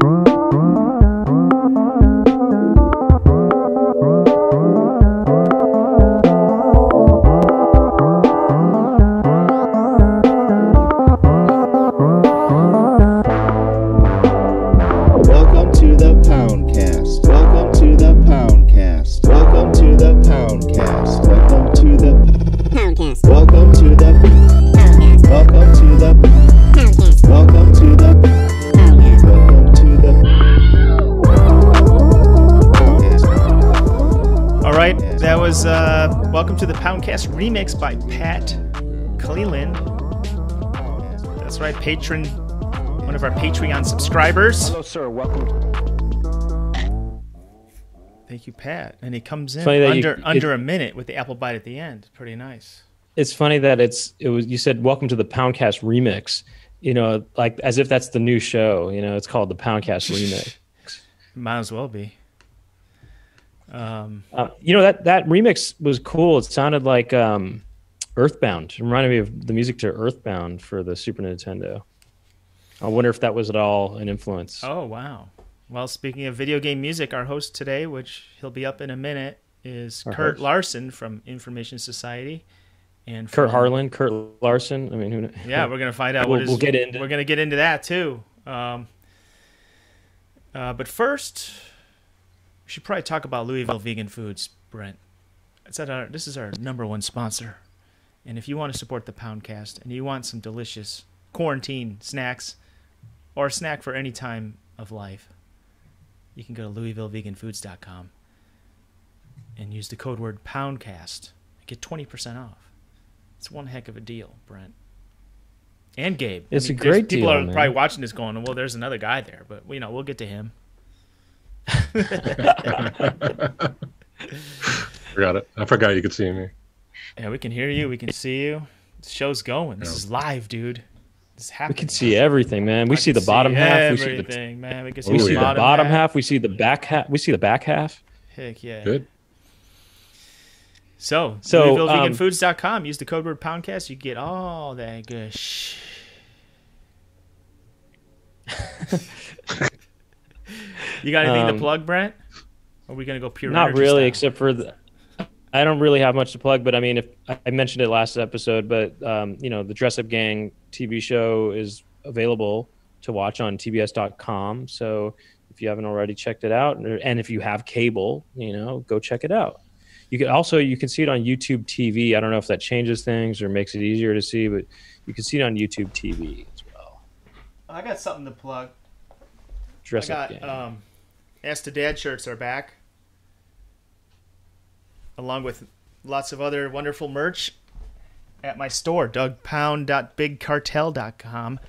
Welcome to the Poundcast. Welcome to the Poundcast. Welcome to the Poundcast. Welcome to the Poundcast. Welcome to the Poundcast. Welcome to the Poundcast. Welcome to the Poundcast. Welcome to the Poundcast. All right, that was Welcome to the Poundcast remix by Pat Cleland. That's right, patron, one of our Patreon subscribers. Hello, sir. Welcome. Thank you, Pat. And he comes in funny that under a minute with the apple bite at the end. Pretty nice. It's funny that you said welcome to the Poundcast remix, like as if that's the new show. It's called the Poundcast remix. Might as well be. That remix was cool. It sounded like Earthbound. It reminded me of the music to Earthbound for the Super Nintendo. I wonder if that was at all an influence. Oh, wow. Well, speaking of video game music, our host today, which he'll be up in a minute, is Kurt Larson from Information Society. And Kurt Larson. I mean, who? Yeah, we're gonna find out. We'll get into. We're gonna get into that too. But first, we should probably talk about Louisville Vegan Foods, Brent. This is our #1 sponsor, and if you want to support the Poundcast and you want some delicious quarantine snacks, or a snack for any time of life, you can go to LouisvilleVeganFoods.com and use the code word Poundcast and get 20% off. It's one heck of a deal, Brent. And Gabe. It's a great deal. People are man. probably watching this going, well, there's another guy there, but we'll get to him. Forgot it. I forgot you could see me. Yeah, we can hear you. We can see you. The show's going. This is live, dude. This is happening. We can see everything, man. We see the bottom half. We see the bottom half. We see the back half. We see the back half. Heck yeah. Good. So LouisvilleVeganFoods.com. Use the code word Poundcast. You get all that good You got anything to plug, Brent? Or are we going to go pure Not energy really, style? except for I don't really have much to plug, but I mean, if I mentioned it last episode, but the Dress Up Gang TV show is available to watch on TBS.com. So if you haven't already checked it out, and if you have cable, go check it out. You can see it on YouTube TV. I don't know if that changes things or makes it easier to see, but you can see it on YouTube TV as well. I got something to plug. Dress Up Gang. Ask the Dad shirts are back, along with lots of other wonderful merch at my store, dougpound.bigcartel.com.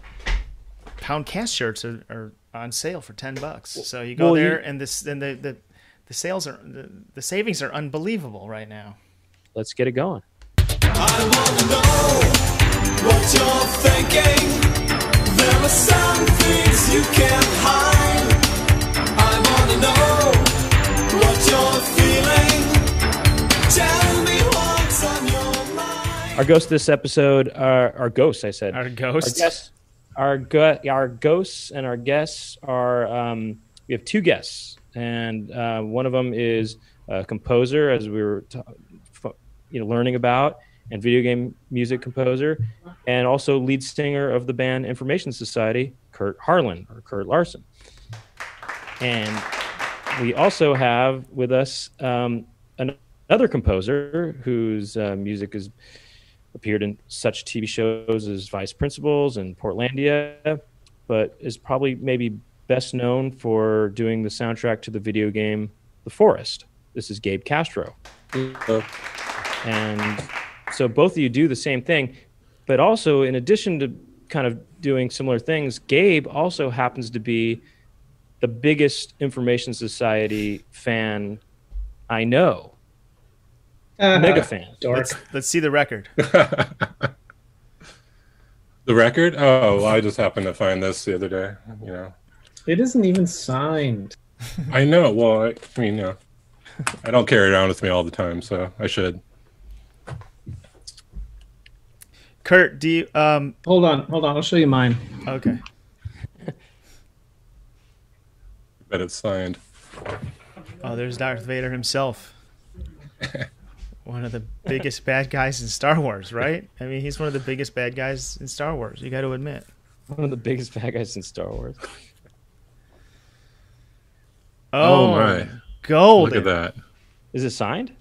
Poundcast shirts are on sale for $10. So you go there, and the sales are the savings are unbelievable right now. Let's get it going. I want to know what you're thinking. There are some things you can't hide. I want to know what you're feeling. Tell me what's on your mind. Our ghosts this episode are our ghosts. I said Our ghosts. Our ghosts and our guests are. We have two guests, and one of them is a composer, as we were learning about, and video game music composer, and also lead singer of the band Information Society, Kurt Larson. And we also have with us another composer whose music has appeared in such TV shows as Vice Principals and Portlandia, but is probably maybe best known for doing the soundtrack to the video game The Forest. This is Gabe Castro. And so both of you do the same thing, but also in addition to kind of doing similar things, Gabe also happens to be the biggest Information Society fan I know. Mega fan. Let's see the record. The record? Oh, well, I just happened to find this the other day. It isn't even signed. I know. Well, I mean, I don't carry it around with me all the time, so I should. Kurt, do you Hold on, I'll show you mine. Okay. Bet it's signed. Oh, there's Darth Vader himself. One of the biggest bad guys in Star Wars, right? I mean, he's one of the biggest bad guys in Star Wars. You got to admit. One of the biggest bad guys in Star Wars. Oh my! Golden. Look at that. Is it signed?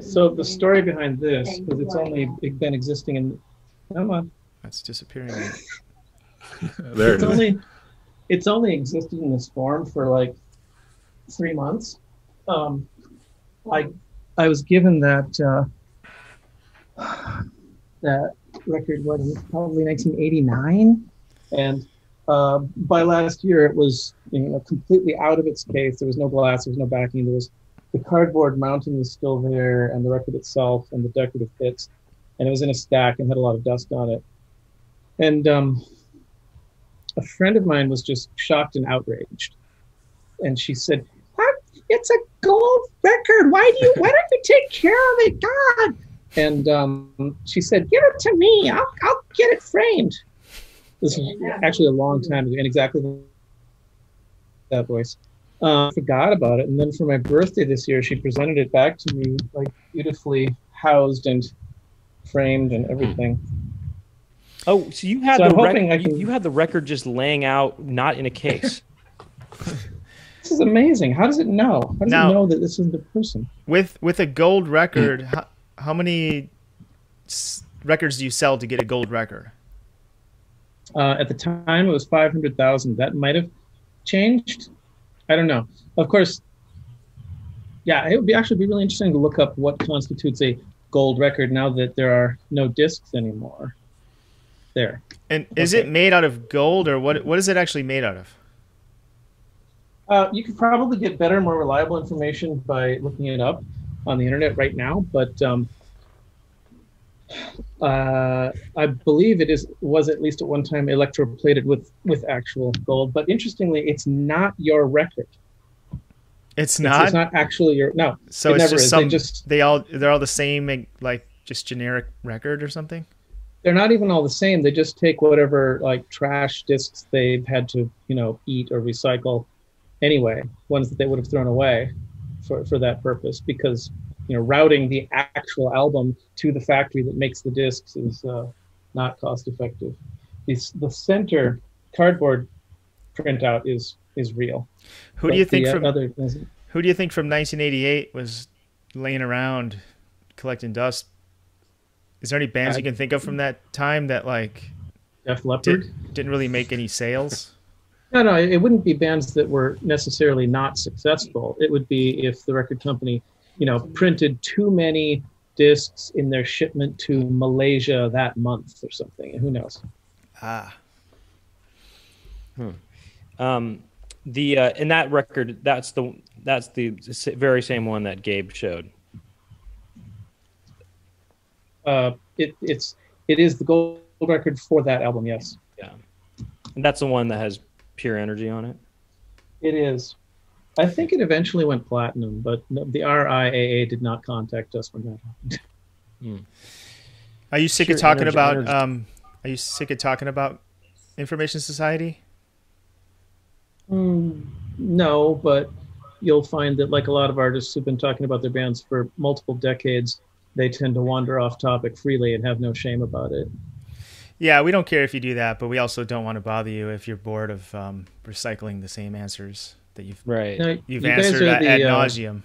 So the story behind this, because it's only been existing in, come on, That's disappearing. There it is. it's only existed in this form for like 3 months. I was given that that record, what is it, probably 1989, and by last year it was completely out of its case. There was no glass, there was no backing, there was the cardboard mounting was still there, and the record itself and the decorative bits, and it was in a stack and had a lot of dust on it. And a friend of mine was just shocked and outraged, and she said, "It's a gold record. Why don't you take care of it, God?" And she said, "Give it to me. I'll get it framed." This was actually a long time ago, and exactly that voice. I forgot about it, and then for my birthday this year, she presented it back to me, like beautifully housed and framed and everything. Oh, so you had you had the record just laying out, not in a case. This is amazing. How does it know? How does it know that this isn't the person? With a gold record, how many records do you sell to get a gold record? At the time, it was 500,000. That might have changed. I don't know. Of course, yeah, it would actually be really interesting to look up what constitutes a gold record now that there are no discs anymore. There. And is it made out of gold, or what is it actually made out of? You could probably get better, more reliable information by looking it up on the internet right now. But I believe was at least at one time electroplated with actual gold. But interestingly, it's not your record. It's not. It's not actually your no. So it it's never just is. they're all the same, like just generic record or something. They're not even all the same. They just take whatever like trash discs they've had to eat or recycle anyway, ones that they would have thrown away for that purpose, because routing the actual album to the factory that makes the discs is not cost effective. The center cardboard printout is real. Who do you think from 1988 was laying around collecting dust? Is there any bands you can think of from that time that like Def Leppard didn't really make any sales? No, it wouldn't be bands that were necessarily not successful. It would be if the record company, printed too many discs in their shipment to Malaysia that month or something. Who knows? In that record, that's the very same one that Gabe showed. It is the gold record for that album. Yes. Yeah, and that's the one that has Pure Energy on it. It is. I think it eventually went platinum, but the RIAA did not contact us when that happened. Are you sick of talking about? Are you sick of talking about Information Society? No, but you'll find that like a lot of artists who've been talking about their bands for multiple decades, they tend to wander off topic freely and have no shame about it. Yeah, we don't care if you do that, but we also don't want to bother you if you're bored of recycling the same answers that you've answered ad nauseum.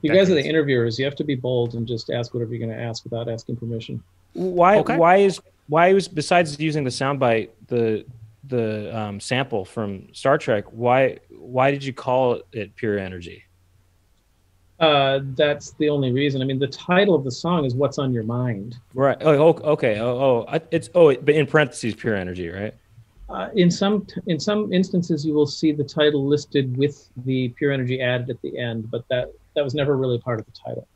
You guys are the interviewers. You have to be bold and just ask whatever you're going to ask without asking permission. Why was besides using the soundbite the sample from Star Trek? Why did you call it Pure Energy? That's the only reason. I mean, the title of the song is "What's on Your Mind." Right. Oh, okay. But in parentheses, Pure Energy, right? In some instances, you will see the title listed with the Pure Energy added at the end, but that was never really part of the title.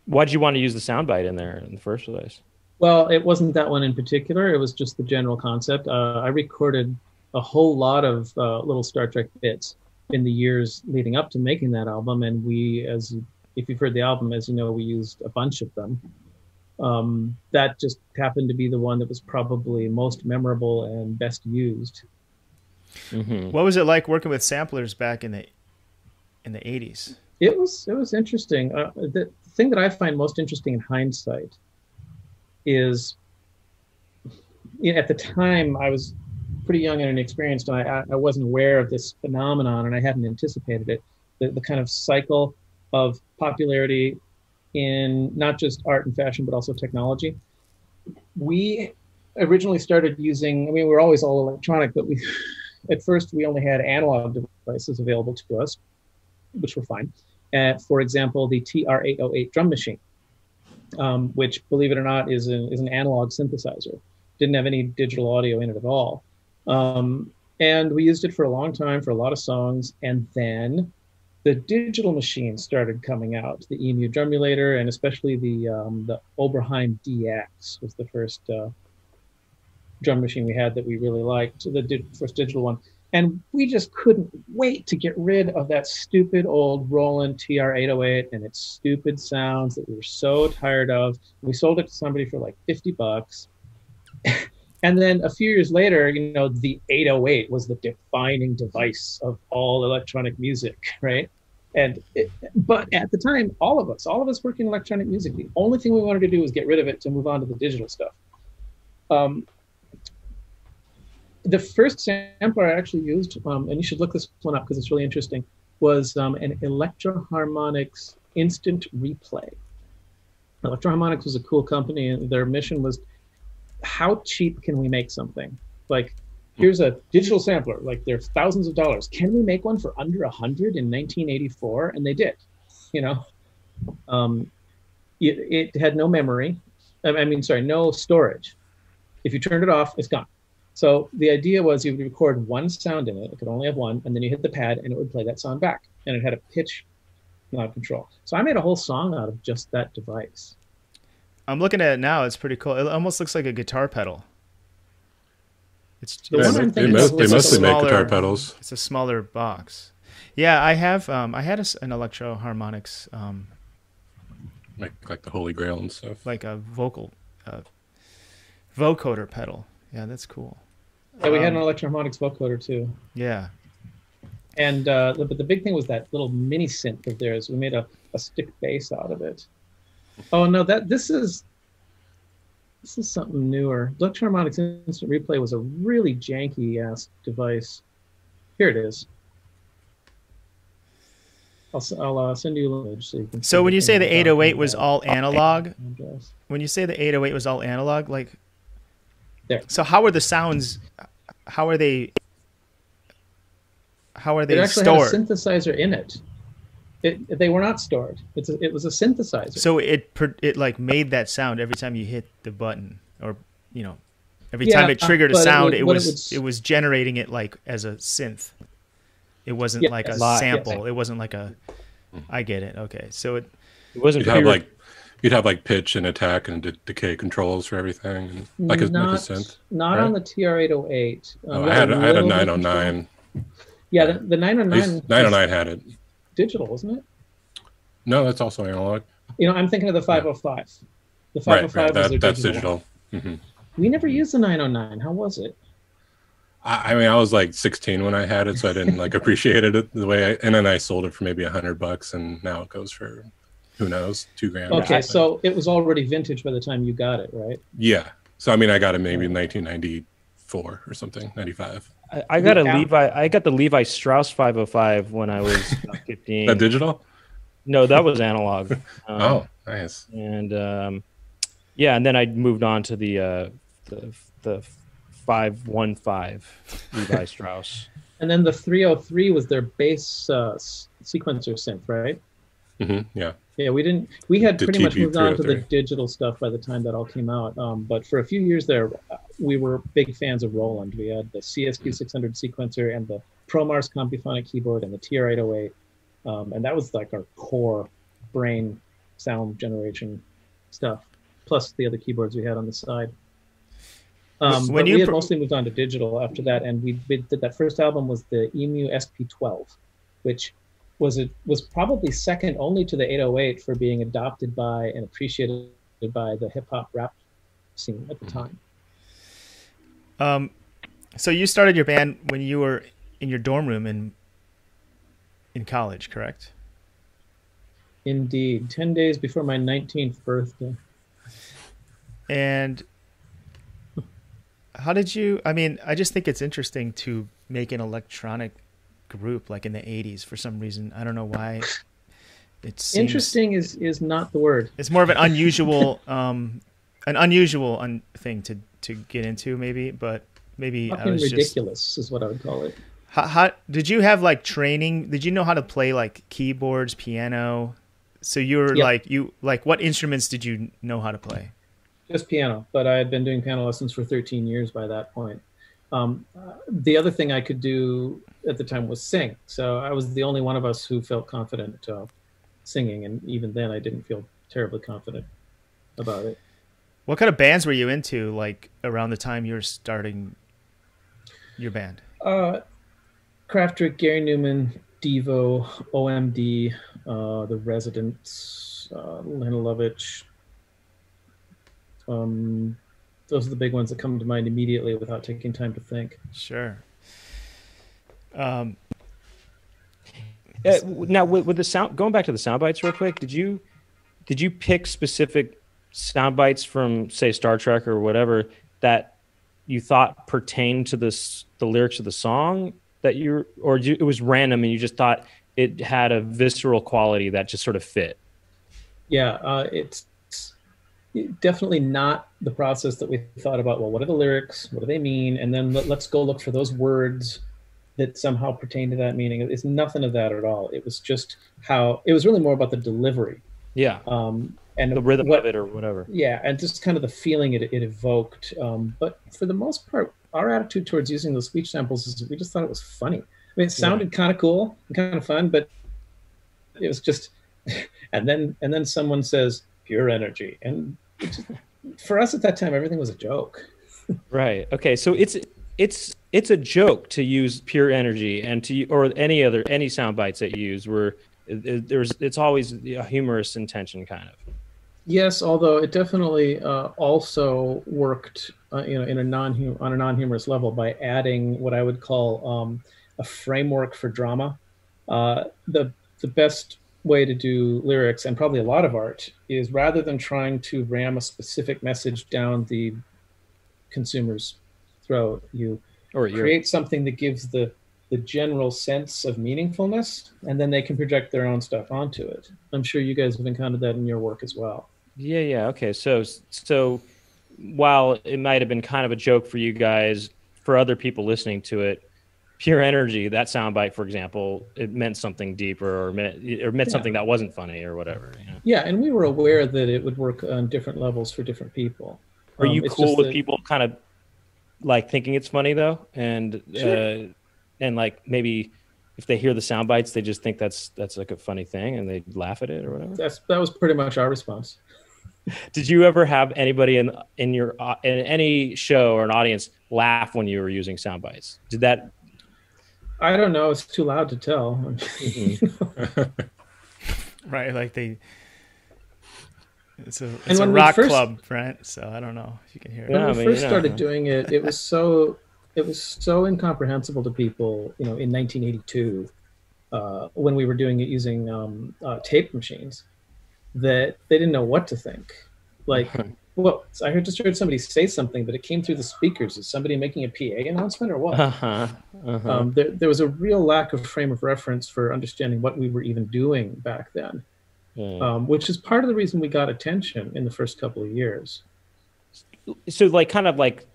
Why did you want to use the soundbite in there in the first place? Well, it wasn't that one in particular. It was just the general concept. I recorded a whole lot of little Star Trek bits in the years leading up to making that album, and if you've heard the album, as you know, we used a bunch of them. That just happened to be the one that was probably most memorable and best used. Mm-hmm. What was it like working with samplers back in the 80s? It was interesting. The thing that I find most interesting in hindsight is, at the time I was pretty young and inexperienced, and I wasn't aware of this phenomenon, and I hadn't anticipated it. The kind of cycle of popularity in not just art and fashion, but also technology. We originally started using, we were always all electronic, but at first we only had analog devices available to us, which were fine. For example, the TR-808 drum machine, which, believe it or not, is an analog synthesizer. Didn't have any digital audio in it at all. And we used it for a long time for a lot of songs. And then the digital machines started coming out. The EMU drumulator, and especially the Oberheim DX was the first drum machine we had that we really liked, the first digital one. And we just couldn't wait to get rid of that stupid old Roland TR-808 and its stupid sounds that we were so tired of. We sold it to somebody for like $50. And then a few years later, the 808 was the defining device of all electronic music, right? But at the time, all of us working in electronic music, the only thing we wanted to do was get rid of it to move on to the digital stuff. The first sampler I actually used, and you should look this one up because it's really interesting, was an Electro-Harmonix instant replay. Electro-Harmonix was a cool company, and their mission was, how cheap can we make something? Like, here's a digital sampler, like they're thousands of dollars. Can we make one for under 100 in 1984? And they did. It had no memory. No storage. If you turned it off, it's gone. So the idea was you would record one sound in it. It could only have one, and then you hit the pad, and it would play that sound back. And it had a pitch knob control. So I made a whole song out of just that device. I'm looking at it now. It's pretty cool. It almost looks like a guitar pedal. They mostly make guitar pedals. It's a smaller box. Yeah, I have. I had an Electro-Harmonix, like the Holy Grail and stuff. like a vocoder pedal. Yeah, that's cool. Yeah, we had an Electro-Harmonix vocoder too. Yeah. And but the big thing was that little mini synth of theirs. We made a stick bass out of it. Oh no, this is something newer. Electro-Harmonix Instant Replay was a really janky ass device. Here it is. I'll send you an image so you can. So when you say the 808 was all analog, when you say the 808 was all analog, like, there. So how are the sounds? How are they? How are they it actually stored? had a synthesizer in it. They were not stored. It was a synthesizer. So it like made that sound every time you hit the button, or every time it triggered a sound, it was generating it like as a synth. It wasn't like a sample. Yes. It wasn't like a. I get it. Okay, so it wasn't. You'd have like pitch and attack and decay controls for everything, and like a synth. Not right? On the TR-808. I had a 909. Yeah, the 909. 909 had it. Digital, wasn't it? No, that's also analog. I'm thinking of the 505. The 505 was their that's digital. Mm-hmm. We never used the 909. How was it? I was like 16 when I had it, so I didn't like appreciate it the way and then I sold it for maybe $100, and now it goes for, who knows, $2,000. Okay, so it was already vintage by the time you got it, right? Yeah. So I got it maybe in 1994 or something, 95. I got the Levi Strauss 505 when I was 15. That digital? No, that was analog. Oh, nice. And and then I moved on to the 515 Levi Strauss. And then the 303 was their bass sequencer synth, right? Mm-hmm, yeah. Yeah, we had pretty much moved on to the 303. digital stuff by the time that all came out. But for a few years there, we were big fans of Roland. We had the CSQ 600 sequencer and the ProMars Compuphonic keyboard and the TR-808. And that was like our core brain sound generation stuff, plus the other keyboards we had on the side. But we had mostly moved on to digital after that, and we did that first album was the EMU SP12, which was probably second only to the 808 for being adopted by and appreciated by the hip hop rap scene at the time. So you started your band when you were in your dorm room in college, correct? Indeed, 10 days before my 19th birthday. And how did you? I mean, I just think it's interesting to make an electronic group like in the '80s for some reason. I don't know why. It's interesting is not the word. It's more of an unusual thing to get into, maybe. But maybe Fucking ridiculous is what I would call it. How did you have like training? Did you know how to play like keyboards, piano? So you were like what instruments did you know how to play? Just piano, but I had been doing piano lessons for 13 years by that point. The other thing I could do at the time was sing. So I was the only one of us who felt confident singing, and even then I didn't feel terribly confident about it. What kind of bands were you into like around the time you were starting your band? Kraftwerk, Gary Newman, Devo, OMD, The Residents, Lena Lovitch. Those are the big ones that come to mind immediately without taking time to think. Sure. Now with the sound, going back to the sound bites real quick, did you pick specific sound bites from, say, Star Trek or whatever that you thought pertained to the lyrics of the song that it was random and you just thought it had a visceral quality that just sort of fit? Yeah, it's definitely not the process that we thought about. Well, what are the lyrics? What do they mean? And then let's go look for those words that somehow pertain to that meaning. It's nothing of that at all. It was just it was really more about the delivery. Yeah. And the rhythm of it or whatever. Yeah, and just kind of the feeling it evoked. But for the most part, our attitude towards using those speech samples is we just thought it was funny. I mean, it sounded kind of cool and kind of fun, but it was just, and then someone says pure energy, and for us at that time, everything was a joke. Right. Okay. So it's a joke to use pure energy and or any sound bites that you use where it's always a humorous intention kind of. Yes, although it definitely also worked, on a non-humorous level by adding what I would call a framework for drama. The best way to do lyrics, and probably a lot of art, is rather than trying to ram a specific message down the consumer's throat, you create something that gives the general sense of meaningfulness, and then they can project their own stuff onto it. I'm sure you guys have encountered that in your work as well. Yeah. Okay. So while it might have been kind of a joke for you guys, for other people listening to it, pure energy, that soundbite, for example, it meant something deeper or meant something that wasn't funny or whatever. You know? Yeah. And we were aware that it would work on different levels for different people. Are you cool with people kind of like thinking it's funny though? And, sure. And like maybe if they hear the sound bites, they just think that's like a funny thing and they laugh at it or whatever. That was pretty much our response. Did you ever have anybody in any show or an audience laugh when you were using sound bites? Did that? I don't know. It's too loud to tell. Right, like it's a rock club, right? So I don't know if you can hear it. When we first started doing it, it was so incomprehensible to people, in 1982, when we were doing it using tape machines, that they didn't know what to think. Like, well, I just heard somebody say something, but it came through the speakers. Is somebody making a PA announcement or what? There was a real lack of frame of reference for understanding what we were even doing back then, which is part of the reason we got attention in the first couple of years. So, like, kind of like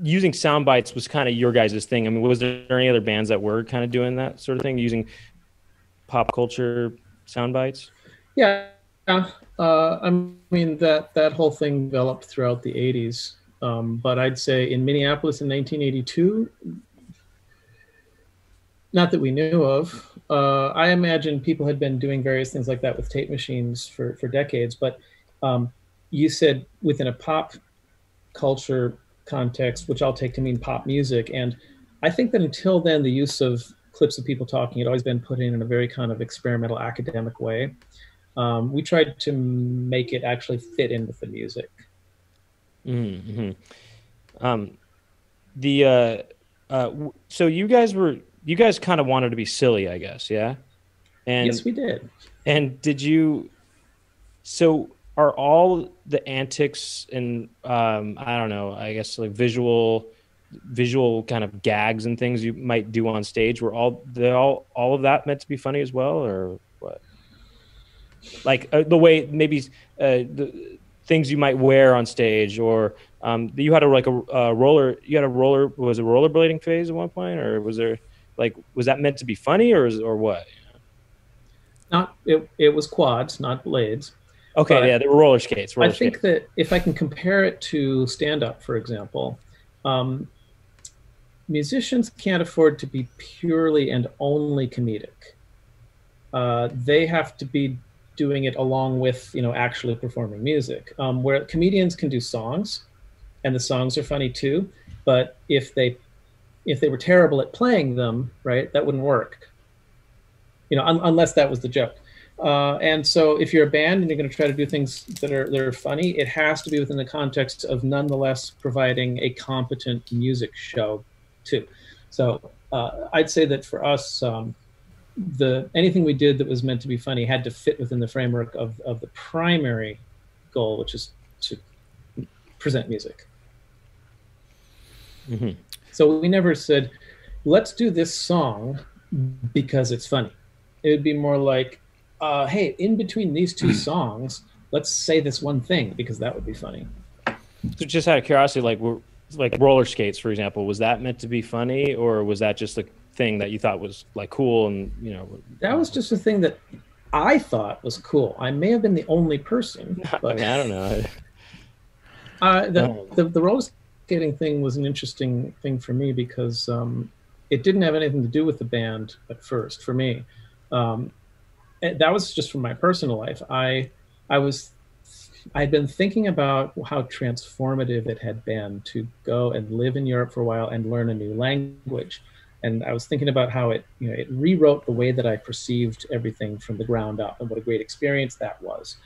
using sound bites was kind of your guys' thing. I mean, was there any other bands that were kind of doing that sort of thing, using pop culture sound bites? Yeah. I mean, that whole thing developed throughout the 80s. But I'd say in Minneapolis in 1982, not that we knew of, I imagine people had been doing various things like that with tape machines for decades. But you said within a pop culture context, which I'll take to mean pop music. And I think that until then, the use of clips of people talking had always been put in a very kind of experimental academic way. We tried to make it actually fit in with the music. Mm-hmm. So you guys kind of wanted to be silly, I guess, yeah? And Yes, we did. And so are all the antics and I don't know, I guess like visual kind of gags and things you might do on stage, were all of that meant to be funny as well, or what? Like the way maybe the things you might wear on stage, or you had was a rollerblading phase at one point, or was that meant to be funny, or what? It was quads, not blades. Okay, but yeah, they were roller skates. I think that if I can compare it to stand-up, for example, musicians can't afford to be purely and only comedic. They have to be doing it along with, actually performing music. Where comedians can do songs, and the songs are funny too, but if they were terrible at playing them, right, that wouldn't work. Unless that was the joke. And so if you're a band and you're going to try to do things that are funny, it has to be within the context of nonetheless providing a competent music show too. So I'd say that for us, anything we did that was meant to be funny had to fit within the framework of the primary goal, which is to present music. Mm-hmm. So we never said, let's do this song because it's funny. It would be more like, hey, in between these two songs, let's say this one thing because that would be funny. So just out of curiosity, like roller skates, for example, was that meant to be funny, or was that just a thing that you thought was like cool? And that was just a thing that I thought was cool. I may have been the only person, but I don't know. The roller skating thing was an interesting thing for me because it didn't have anything to do with the band at first for me. That was just from my personal life. I'd been thinking about how transformative it had been to go and live in Europe for a while and learn a new language. And I was thinking about how it rewrote the way that I perceived everything from the ground up, and what a great experience that was.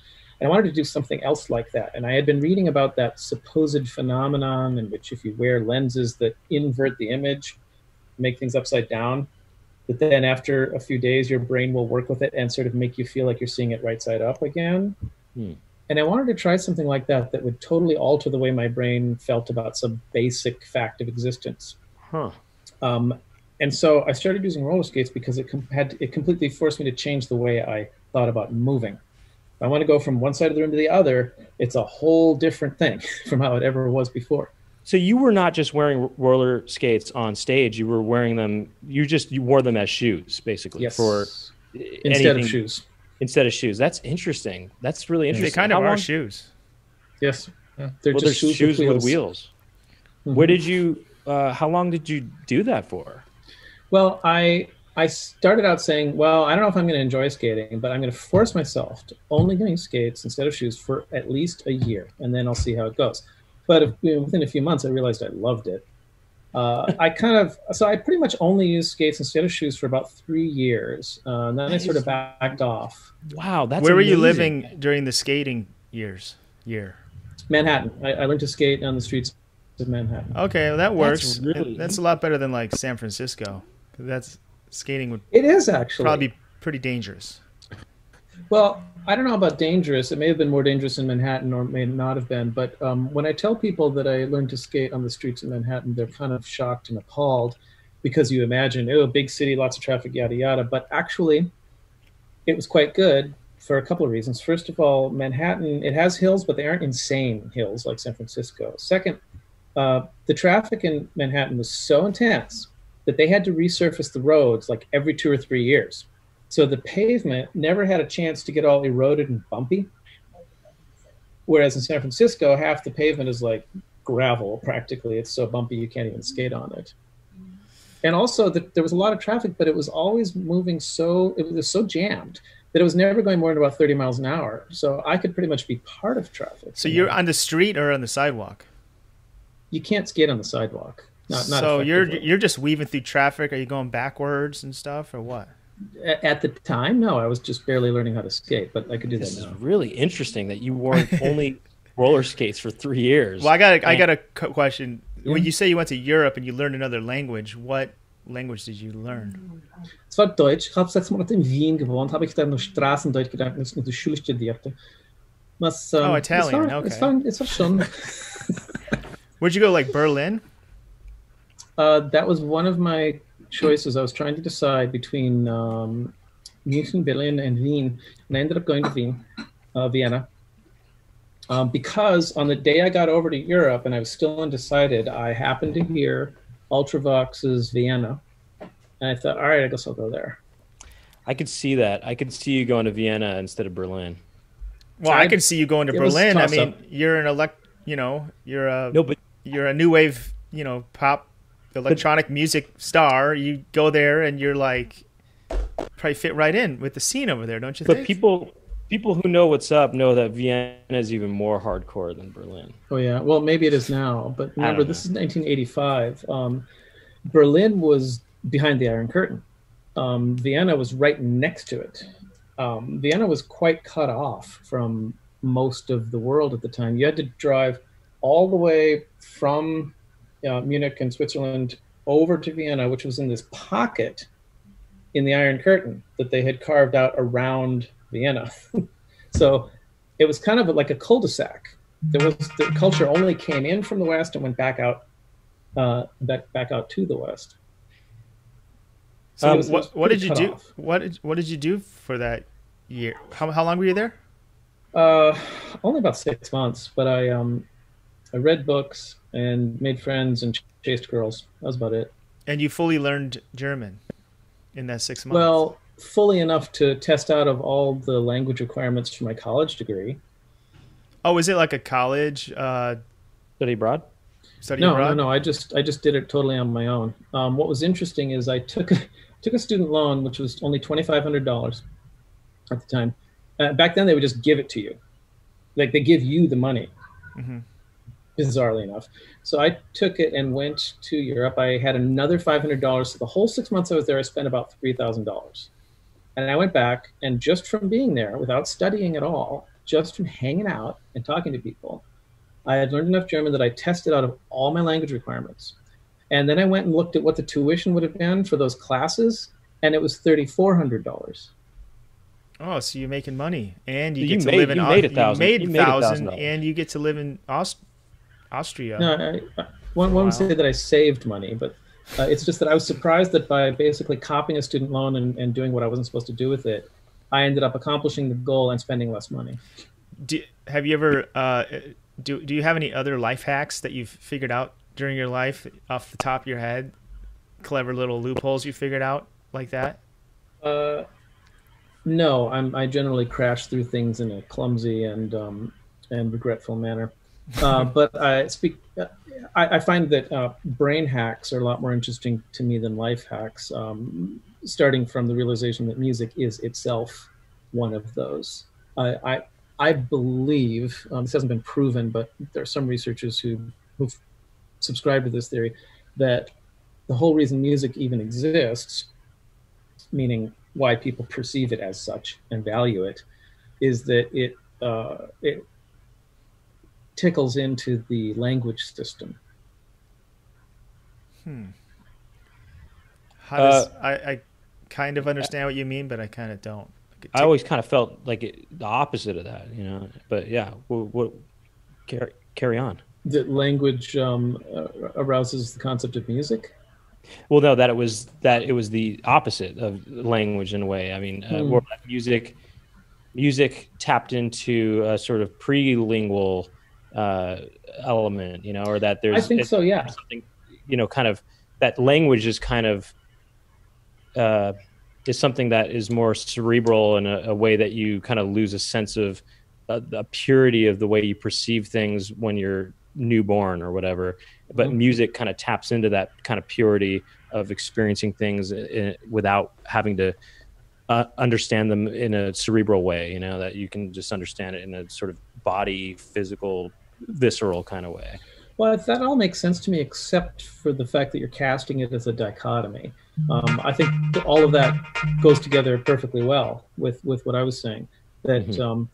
And I wanted to do something else like that. And I had been reading about that supposed phenomenon in which if you wear lenses that invert the image, make things upside down, that then after a few days, your brain will work with it and sort of make you feel like you're seeing it right side up again. And I wanted to try something like that would totally alter the way my brain felt about some basic fact of existence. And so I started using roller skates because it completely forced me to change the way I thought about moving. If I want to go from one side of the room to the other, it's a whole different thing from how it ever was before. So you were not just wearing roller skates on stage; you were wearing them. You wore them as shoes, basically. Yes. For instead of shoes. Instead of shoes. That's interesting. That's really interesting. They kind of are shoes. Yes. They're just shoes with wheels. Mm-hmm. Where did you? How long did you do that for? Well, I started out saying, well, I don't know if I'm going to enjoy skating, but I'm going to force myself to only doing skates instead of shoes for at least a year, and then I'll see how it goes. But within a few months, I realized I loved it. I pretty much only used skates instead of shoes for about 3 years. And then I sort of backed off. Wow, that's Where were amazing. you living during the skating year? Manhattan. I learned to skate on the streets of Manhattan. Okay, well, that works. Really... That's a lot better than like San Francisco. That's skating would it is actually probably be pretty dangerous. Well, I don't know about dangerous. It may have been more dangerous in Manhattan, or may not have been. But when I tell people that I learned to skate on the streets of Manhattan, they're kind of shocked and appalled because you imagine, big city, lots of traffic, yada, yada. But actually, it was quite good for a couple of reasons. First of all, Manhattan, it has hills, but they aren't insane hills like San Francisco. Second, the traffic in Manhattan was so intense that they had to resurface the roads like every 2 or 3 years. So the pavement never had a chance to get all eroded and bumpy. Whereas in San Francisco, half the pavement is like gravel, practically. It's so bumpy you can't even skate on it. And also there was a lot of traffic, but it was always moving it was so jammed that it was never going more than about 30 miles an hour. So I could pretty much be part of traffic. So you're on the street or on the sidewalk? You can't skate on the sidewalk. Not so effectively. you're just weaving through traffic. Are you going backwards and stuff or what? At the time, no, I was just barely learning how to skate, but I could do This that is now. really interesting that you weren't only roller skates for 3 years. Well, I got a question. Yeah. When you say you went to Europe and you learned another language, what language did you learn? Es war Deutsch. Ich habe 6 Monate in Wien gewohnt, habe ich da nur Straßendeutsch gelernt, nicht nur die Schule studierte. Was, Oh, Italian, es war schon. Where'd you go, like Berlin? That was one of my choices. I was trying to decide between München, Berlin, and Wien, and I ended up going to Vienna. Because on the day I got over to Europe and I was still undecided, I happened to hear Ultravox's Vienna, and I thought, all right, I guess I'll go there. I could see that. I could see you going to Vienna instead of Berlin. Well, I can see you going to It was Berlin. I mean, toss-up. you're an you're a No, but you're a new wave, pop electronic music star. You go there and you're like probably fit right in with the scene over there, don't you but think? people who know what's up know that Vienna is even more hardcore than Berlin. Oh yeah, well maybe it is now, but remember don't this is 1985. Berlin was behind the Iron Curtain. Vienna was right next to it. Vienna was quite cut off from most of the world at the time. You had to drive all the way from Munich and Switzerland over to Vienna, which was in this pocket in the Iron Curtain that they had carved out around Vienna. So it was kind of like a cul-de-sac. The culture only came in from the west and went back out to the west. So it was what did pretty you cut do? off. What did you do for that year? How long were you there? Only about 6 months, but I read books and made friends and chased girls. That was about it. And you fully learned German in that 6 months. Well, fully enough to test out of all the language requirements for my college degree. Oh, is it like a college Study abroad? study No, abroad? no. I just did it totally on my own. What was interesting is I took a student loan, which was only $2,500 at the time. Back then, they would just give it to you, like they give you the money. Mhm. Bizarrely enough, so I took it and went to Europe. I had another $500. So the whole 6 months I was there, I spent about $3,000. And I went back, and just from being there, without studying at all, just from hanging out and talking to people, I had learned enough German that I tested out of all my language requirements. And then I went and looked at what the tuition would have been for those classes, and it was $3,400. Oh, so you're making money, and you So get you to made- live in you made you $1,000. made You made $1,000, $1,000. and you get to live in Austria. No, one would say that I saved money, but it's just that I was surprised that by basically copying a student loan and doing what I wasn't supposed to do with it, I ended up accomplishing the goal and spending less money. Have you ever do you have any other life hacks that you've figured out during your life off the top of your head? Clever little loopholes you figured out like that? No, I generally crash through things in a clumsy and regretful manner. But I find that brain hacks are a lot more interesting to me than life hacks. Starting from the realization that music is itself one of those. I believe this hasn't been proven, but there are some researchers who've subscribed to this theory that the whole reason music even exists, meaning why people perceive it as such and value it, is that it tickles into the language system. How does I kind of understand what you mean, but I kind of don't. I always kind of felt like the opposite of that, But yeah, what carry on. That language arouses the concept of music. Well, no, that it was the opposite of language in a way. I mean, more like music tapped into a sort of pre-lingual element, or that there's. I think so. Yeah. Something, kind of that language is kind of is something that is more cerebral in a way that you kind of lose a sense of the purity of the way you perceive things when you're newborn or whatever. But music kind of taps into that kind of purity of experiencing things without having to understand them in a cerebral way, that you can just understand it in a sort of body, physical, visceral kind of way. Well, that all makes sense to me, except for the fact that you're casting it as a dichotomy. I think all of that goes together perfectly well with what I was saying. That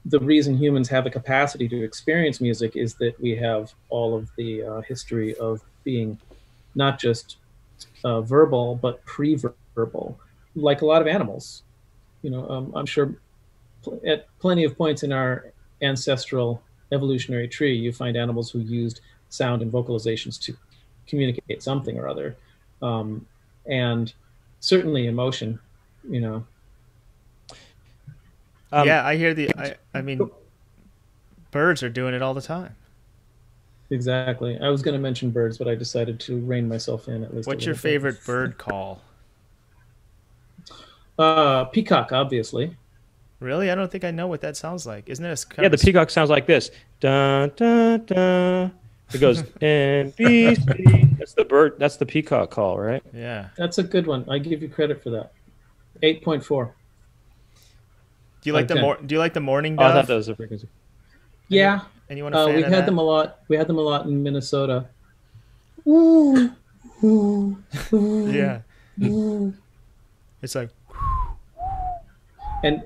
the reason humans have the capacity to experience music is that we have all of the history of being not just verbal but pre-verbal, like a lot of animals. I'm sure at plenty of points in our ancestral evolutionary tree, you find animals who used sound and vocalizations to communicate something or other, and certainly emotion. Yeah, I hear I mean, birds are doing it all the time. Exactly. I was going to mention birds, but I decided to rein myself in at least. What's your favorite bird call? Peacock, obviously. Really? I don't think I know what that sounds like. Isn't it Yeah, the peacock sounds like this. Dun, dun, dun. It goes NBC. That's the bird. That's the peacock call, right? Yeah. That's a good one. I give you credit for that. 8.4. Do you like the morning Oh, I dove? thought that was a frequency. Yeah. Anyone a fan we of had that? them a lot. We had them a lot in Minnesota. Yeah. It's like, And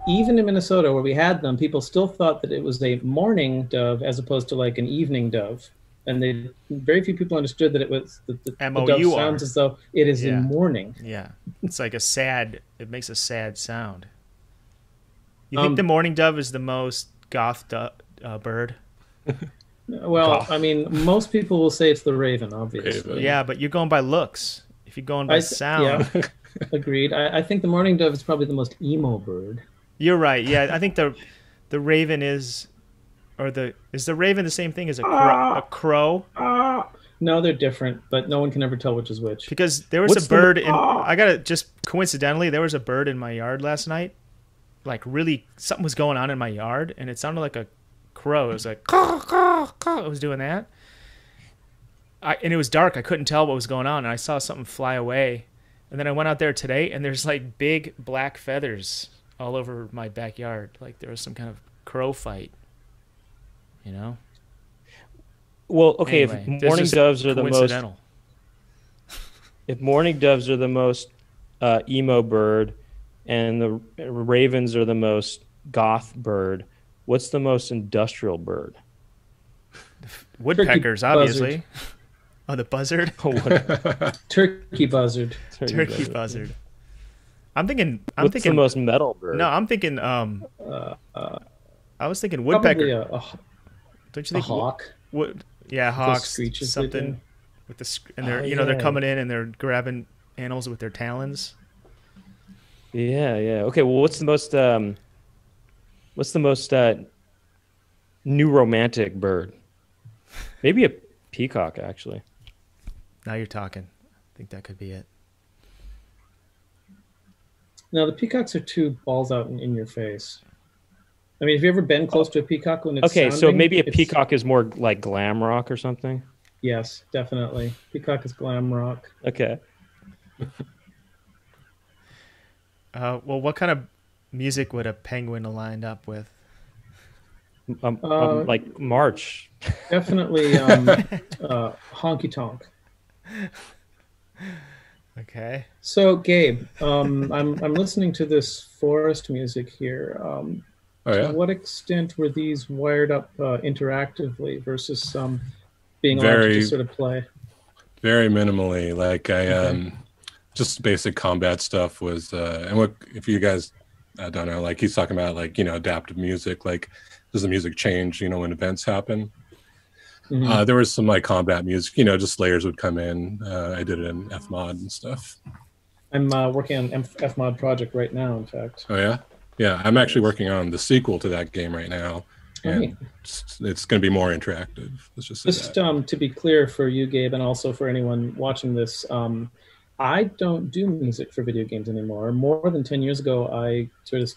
even in Minnesota, where we had them, people still thought that it was a morning dove as opposed to like an evening dove. And very few people understood that it was the dove M-O-U-R. sounds as though it is Yeah. in morning. yeah. It's like it makes a sad sound. You think the morning dove is the most goth bird? Well, I mean, most people will say it's the raven, obviously. Raven. Yeah, but you're going by looks. If you're going by sound. Yeah, agreed. I think the mourning dove is probably the most emo bird. You're right. Yeah, I think the raven is the raven the same thing as a crow? No, they're different, but no one can ever tell which is which. Because there was a bird just coincidentally, there was a bird in my yard last night. Like really, something was going on in my yard, and it sounded like a crow. It was like, caw, caw, caw. It was doing that. And it was dark. I couldn't tell what was going on, and I saw something fly away. And then I went out there today, and there's like big black feathers all over my backyard. Like there was some kind of crow fight. Well, okay, Anyway, if that's morning just doves are the most, coincidental. if morning doves are the most emo bird, and the ravens are the most goth bird, what's the most industrial bird? Woodpeckers, Turkey obviously. Oh, the buzzard. Turkey buzzard. Turkey buzzard. I'm thinking. What's the most metal bird? No, I'm thinking. I was thinking Probably woodpecker. Don't you a think hawk. Yeah, hawks. screeches they Something do. with and they're they're yeah. coming in and they're grabbing animals with their talons. Yeah. Okay. Well, what's the most new romantic bird? Maybe a peacock, actually. Now you're talking. I think that could be it. No, the peacocks are two balls out in your face. I mean, have you ever been close to a peacock when it's Okay, so sounding? maybe a It's- peacock is more like glam rock or something. Yes, definitely. Peacock is glam rock. Okay. Well, what kind of music would a penguin lined up with? Like March. Definitely honky tonk. Okay. So, Gabe, I'm listening to this forest music here. Oh yeah. To what extent were these wired up interactively versus being allowed Very- to just sort of play? Very minimally. Like just basic combat stuff was. And what if you guys, I don't know, like he's talking about like adaptive music. Like does the music change? When events happen? Mhm. There was some like combat music. Just layers would come in. I did it in Fmod and stuff. I'm working on Fmod project right now, in fact. Oh yeah, yeah. I'm actually working on the sequel to that game right now, and it's going to be more interactive. Let's just say Just that. to be clear for you, Gabe, and also for anyone watching this, I don't do music for video games anymore. More than 10 years ago, I sort of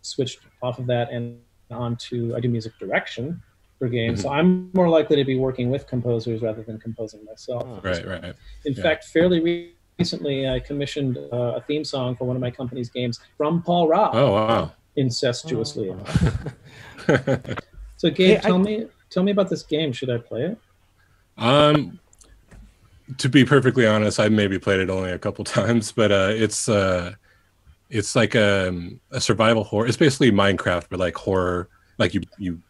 switched off of that and onto I do music direction for games. So I'm more likely to be working with composers rather than composing myself. Right. In Yeah. fact, fairly recently, I commissioned a theme song for one of my company's games from Paul Robb, Oh wow. incestuously enough. So, Gabe, Hey, tell me tell me about this game. Should I play it? To be perfectly honest, I maybe played it only a couple times, but it's like a survival horror. It's basically Minecraft, but like horror. Like you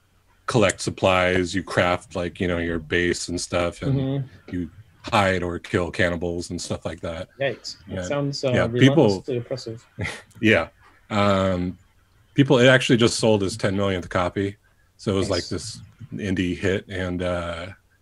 collect supplies, you craft like your base and stuff, and you hide or kill cannibals and stuff like that. Yikes! Yeah. It sounds People. relentlessly oppressive. Yeah, people. It actually just sold its 10 millionth copy, so it was like Nice. this indie hit, and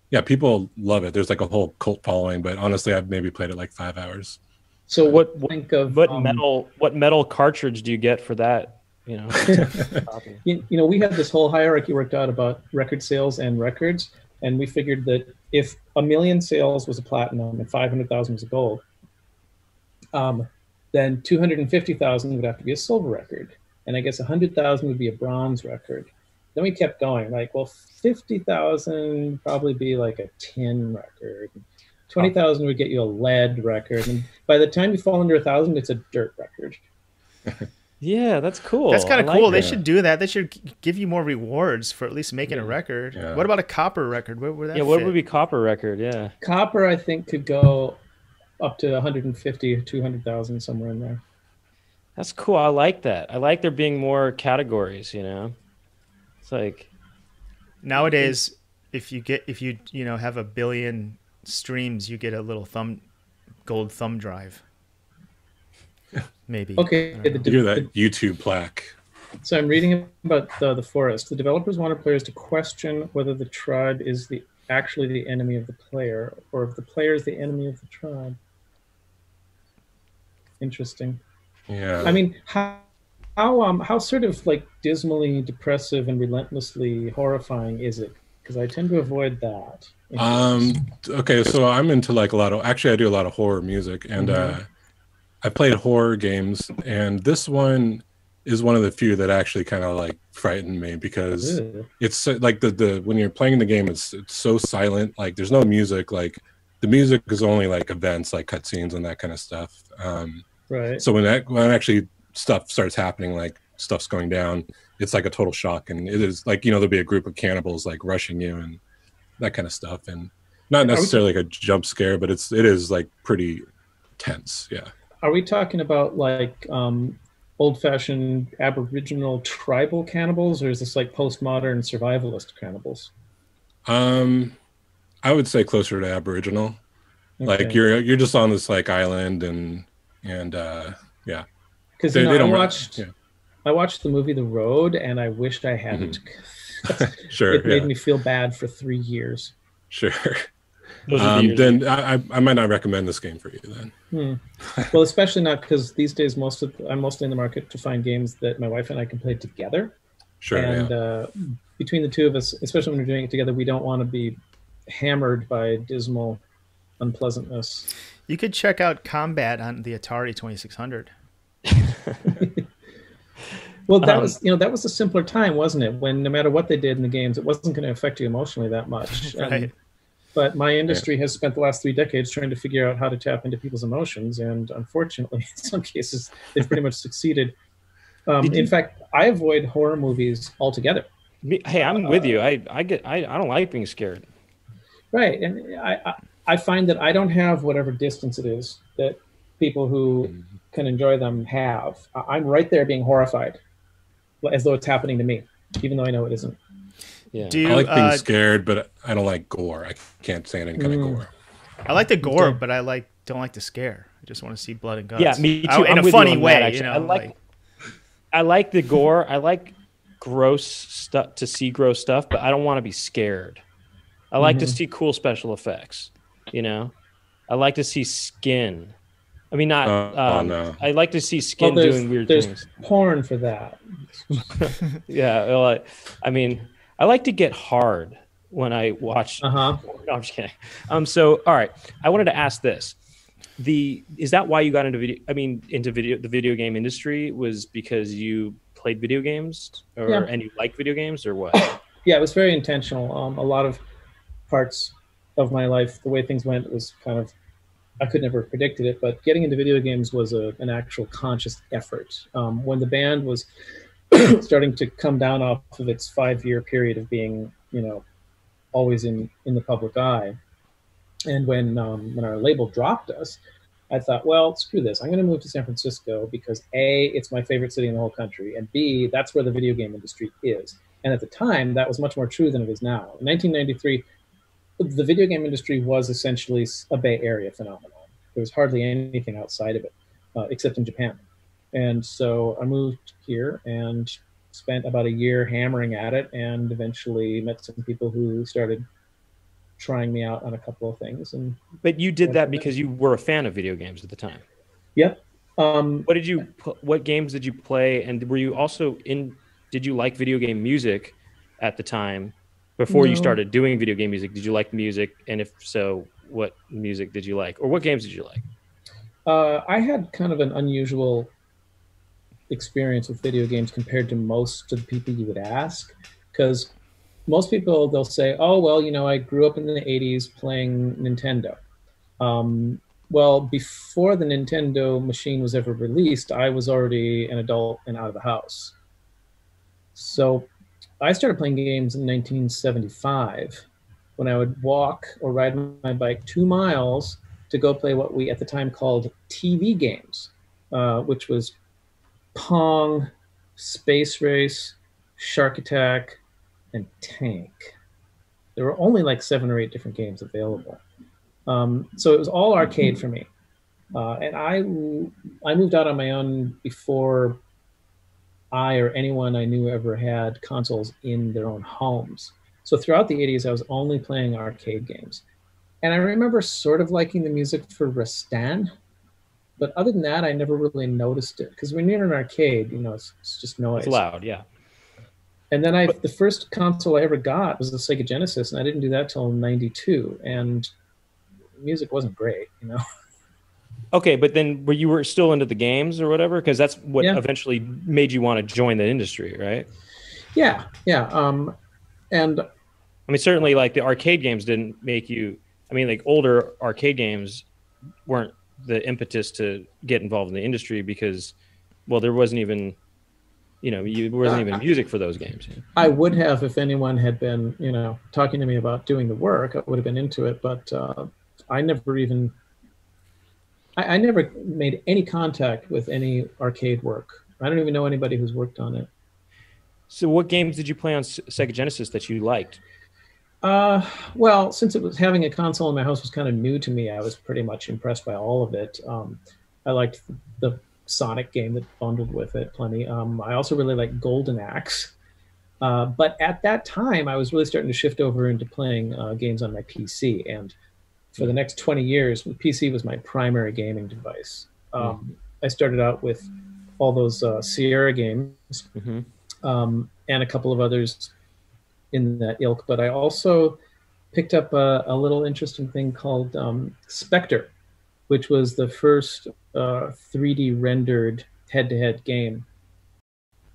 yeah, people love it. There's like a whole cult following, but honestly, I've maybe played it like 5 hours. So What think of what metal cartridge do you get for that? Copy? we had this whole hierarchy worked out about record sales and records, and we figured that if 1 million sales was a platinum and 500,000 was a gold, then 250,000 would have to be a silver record, and I guess 100,000 would be a bronze record. Then we kept going, like, well, 50,000 would probably be like a tin record. 20,000 would get you a lead record, and by the time you fall under 1,000, it's a dirt record. Yeah, that's cool. That's kind I of like cool. They that. should do that. They should give you more rewards for at least making a record. Yeah. What about a copper record? Where would that Yeah, what fit? would be copper record? Yeah. Copper, I think, could go up to 150, 200,000, somewhere in there. That's cool. I like that. I like there being more categories, It's like Nowadays, if you have 1 billion streams, you get a little gold thumb drive. Maybe. Okay, I don't know. You hear that YouTube plaque? so I'm reading about the forest. The developers wanted players to question whether the tribe is actually the enemy of the player, or if the player is the enemy of the tribe. Interesting. Yeah. I mean, how sort of like dismally depressive and relentlessly horrifying is it? Because I tend to avoid that. Okay, so I'm into like I do a lot of horror music, and I played horror games, and this one is one of the few that actually kind of like frightened me, because Ugh. it's like the when you're playing the game, it's so silent. Like there's no music. Like the music is only like events, like cutscenes and that kind of stuff. Right. So when actually stuff starts happening, like stuff's going down, it's like a total shock, and it is like there'll be a group of cannibals like rushing you and that kind of stuff, and not necessarily like a jump scare, but it is like pretty tense. Yeah. Are we talking about like old-fashioned Aboriginal tribal cannibals, or is this like postmodern survivalist cannibals? I would say closer to Aboriginal. Like Okay. you're just on this like island, and yeah. Because They don't I watched the movie The Road, and I wished I hadn't. Sure. It made Yeah. me feel bad for 3 years. Sure. those are the years. Then I might not recommend this game for you then. Well, especially not because these days I'm mostly in the market to find games that my wife and I can play together. Sure. And Yeah. between the two of us, especially when we're doing it together, we don't want to be hammered by dismal unpleasantness. You could check out Combat on the Atari 2600. Well, that was a simpler time, wasn't it? When no matter what they did in the games, it wasn't going to affect you emotionally that much. Right. But my industry has spent the last 3 decades trying to figure out how to tap into people's emotions, and unfortunately, in some cases, they've pretty much succeeded. In fact, I avoid horror movies altogether. Hey, I'm with you. I don't like being scared. Right, and I find that I don't have whatever distance it is that people who can enjoy them have. I'm right there being horrified, as though it's happening to me, even though I know it isn't. Yeah. Do you, I like being scared, but I don't like gore. I can't stand any kind of gore. I like the gore, but I don't like the scare. I just want to see blood and guts. Yeah, me too. In I'm a with funny you on way, that, actually. I like the gore. I like gross stuff, to see gross stuff, but I don't want to be scared. I like to see cool special effects. I like to see skin. I mean, not. No. I like to see skin doing weird there's things. porn for that. Yeah. Well, I mean, I like to get hard when I watch. Uh-huh. No, I'm just kidding. So, all right. I wanted to ask this. Is that why you got into the video game industry, was because you played video games and you like video games, or what? Yeah, it was very intentional. A lot of parts of my life, the way things went was kind of, I could never have predicted it, but getting into video games was an actual conscious effort. When the band was starting to come down off of its 5-year period of being, always in the public eye. And when our label dropped us, I thought, well, screw this. I'm going to move to San Francisco because A, it's my favorite city in the whole country, and B, that's where the video game industry is. And at the time, that was much more true than it is now. In 1993, the video game industry was essentially a Bay Area phenomenon. There was hardly anything outside of it, except in Japan. And so I moved here and spent about a year hammering at it, and eventually met some people who started trying me out on a couple of things. And But you did that because you were a fan of video games at the time. yep. What games did you play, and were you also did you like video game music at the time before you No. started doing video game music? Did you like music, and if so, what music did you like, or what games did you like? I had kind of an unusual experience with video games compared to most of the people you would ask, because most people, they'll say, oh, well, I grew up in the 80s playing Nintendo. Well, before the Nintendo machine was ever released, I was already an adult and out of the house. So I started playing games in 1975 when I would walk or ride my bike 2 miles to go play what we at the time called TV games, which was Pong, Space Race, Shark Attack, and Tank. There were only like 7 or 8 different games available. So it was all arcade for me. And I moved out on my own before I or anyone I knew ever had consoles in their own homes. So throughout the 80s, I was only playing arcade games. And I remember sort of liking the music for Rastan. But other than that, I never really noticed it. Because when you're in an arcade, it's just noise. It's loud, yeah. And then the first console I ever got was the Sega Genesis, and I didn't do that till '92. And music wasn't great, Okay, but then you were still into the games or whatever, because that's what Yeah. eventually made you want to join the industry, right? Yeah. And I mean, certainly, like the arcade games didn't make you. I mean, like older arcade games weren't the impetus to get involved in the industry because, well, there wasn't even, there wasn't even music for those games. I would have if anyone had been, talking to me about doing the work. I would have been into it, but I never even. I never made any contact with any arcade work. I don't even know anybody who's worked on it. So, what games did you play on Sega Genesis that you liked? Well, since it was having a console in my house was kind of new to me, I was pretty much impressed by all of it. I liked the Sonic game that bundled with it plenty. I also really liked Golden Axe. But at that time, I was really starting to shift over into playing games on my PC. And for the next 20 years, the PC was my primary gaming device. I started out with all those Sierra games and a couple of others in that ilk, but I also picked up a little interesting thing called Spectre, which was the first 3D rendered head-to-head game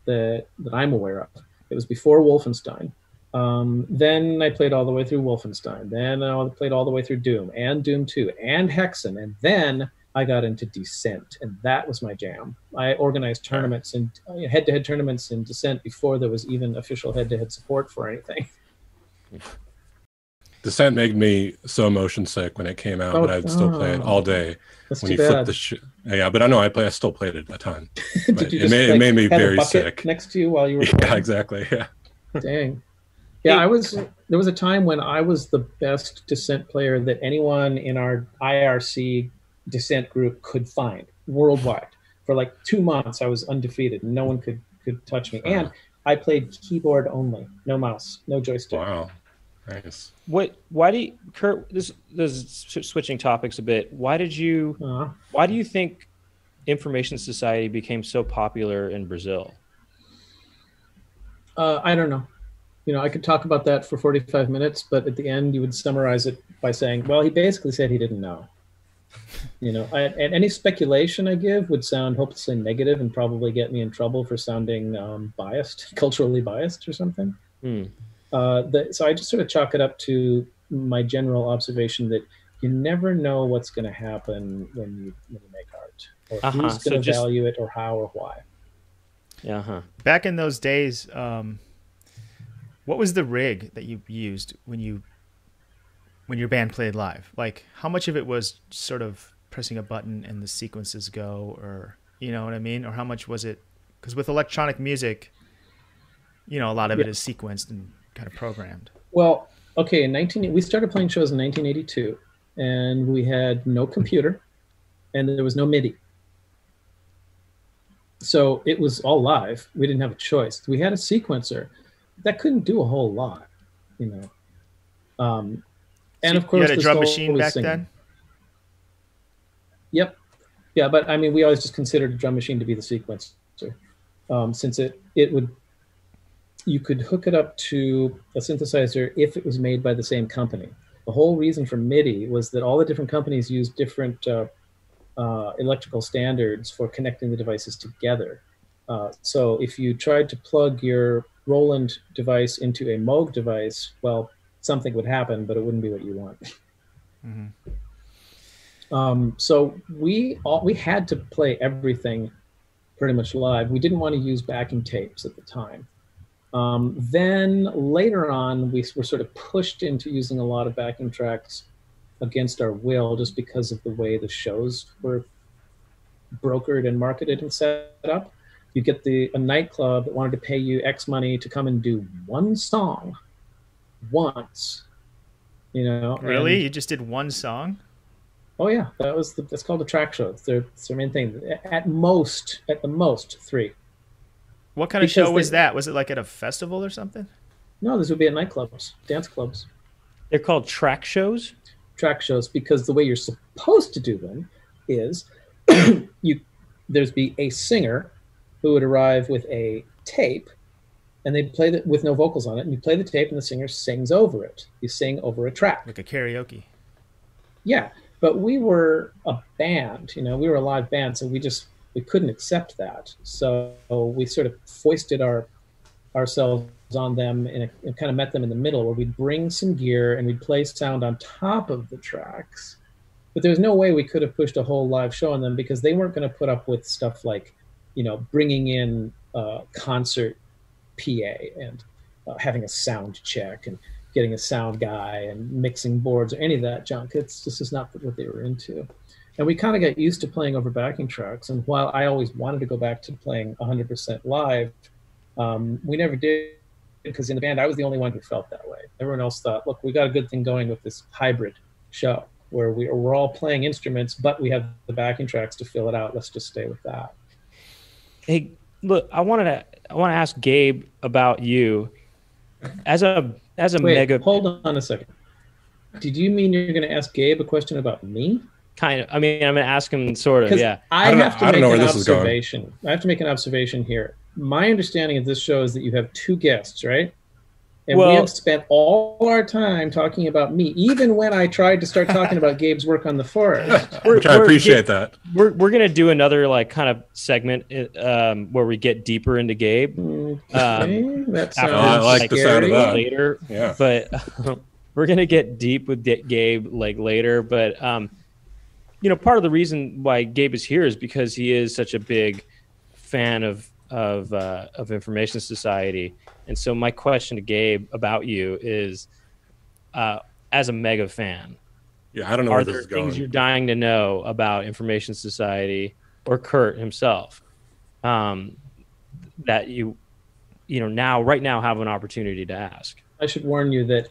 that I'm aware of. It was before Wolfenstein. Then I played all the way through Wolfenstein. Then I played all the way through Doom and Doom 2 and Hexen. And then I got into Descent, and that was my jam. I organized tournaments and head-to-head tournaments in Descent before there was even official head-to-head support for anything. Descent made me so motion sick when it came out, but I'd still play it all day. That's when too you flip bad. the yeah, but I know I still played it a ton. Did But you it just, made me have a very bucket sick. next to you while you were Yeah, playing? exactly. Yeah. Dang. Yeah, there was a time when I was the best Descent player that anyone in our IRC Descent group could find worldwide. For like 2 months, I was undefeated. No one could touch me. And I played keyboard only, no mouse, no joystick. Wow. Nice. Why do you, Kurt, this is switching topics a bit. Why do you think Information Society became so popular in Brazil? I don't know. I could talk about that for 45 minutes, but at the end, you would summarize it by saying, well, he basically said he didn't know. And any speculation I give would sound hopelessly negative and probably get me in trouble for sounding biased, culturally biased or something. So I just sort of chalk it up to my general observation that you never know what's going to happen when you make art, or who's going to value it, or how or why. Back in those days, What was the rig that you used when your band played live? Like, how much of it was sort of pressing a button and the sequences go, or you know what I mean? Or how much was it? Because with electronic music, you know, a lot of it is sequenced and kind of programmed. Well, okay, we started playing shows in 1982, and we had no computer, and there was no MIDI. So it was all live. We didn't have a choice. We had a sequencer that couldn't do a whole lot, you know. And So of course, you had a the drum soul machine was back singing. then? Yep. Yeah, but I mean, we always just considered a drum machine to be the sequencer, since you could hook it up to a synthesizer if it was made by the same company. The whole reason for MIDI was that all the different companies used different electrical standards for connecting the devices together. So if you tried to plug your Roland device into a Moog device, well, something would happen, but it wouldn't be what you want. So we had to play everything pretty much live. We didn't want to use backing tapes at the time. Then later on, we were sort of pushed into using a lot of backing tracks against our will, just because of the way the shows were brokered and marketed and set up. You get a nightclub that wanted to pay you X money to come and do one song once, you know. Really? And, You just did one song? oh yeah, that's called a track show. It's their main thing. At the most 3. What kind of Because show was that? Was it like at a festival or something? No, this would be at nightclubs, dance clubs. They're called track shows. Track shows, because the way you're supposed to do them is there'd be a singer who would arrive with a tape, and they'd play that with no vocals on it, and you play the tape and the singer sings over it. You sing over a track. Like a karaoke. Yeah, but we were a band, you know, we were a live band, so we couldn't accept that. So we sort of foisted ourselves on them and kind of met them in the middle, where we'd bring some gear and we'd play sound on top of the tracks. But there's no way we could have pushed a whole live show on them, because they weren't going to put up with stuff like, you know, bringing in concert PA and having a sound check and getting a sound guy and mixing boards or any of that junk. This is not what they were into. And we kind of got used to playing over backing tracks. And while I always wanted to go back to playing 100% live, we never did, because in the band, I was the only one who felt that way. Everyone else thought, look, we got a good thing going with this hybrid show where we're all playing instruments, but we have the backing tracks to fill it out. Let's just stay with that. Hey, look, I want to ask Gabe about you as a Wait, mega. Hold on a second. Did you mean you're going to ask Gabe a question about me? Kind of. I mean, I'm going to ask him sort of. Yeah. I have to make an observation. I have to make an observation here. My understanding of this show is that you have 2 guests, right? And we have spent all our time talking about me, even when I tried to start talking about Gabe's work on the forest. Which I appreciate that. We're gonna do another like kind of segment where we get deeper into Gabe. Okay, that sounds I like the sound of that. Later, Yeah. But we're gonna get deep with Gabe like later. But you know, part of the reason why Gabe is here is because he is such a big fan of Information Society. And so my question to Gabe about you is, as a mega fan, Yeah, I don't know where are this there is going. things you're dying to know about Information Society or Kurt himself that you know right now have an opportunity to ask? I should warn you that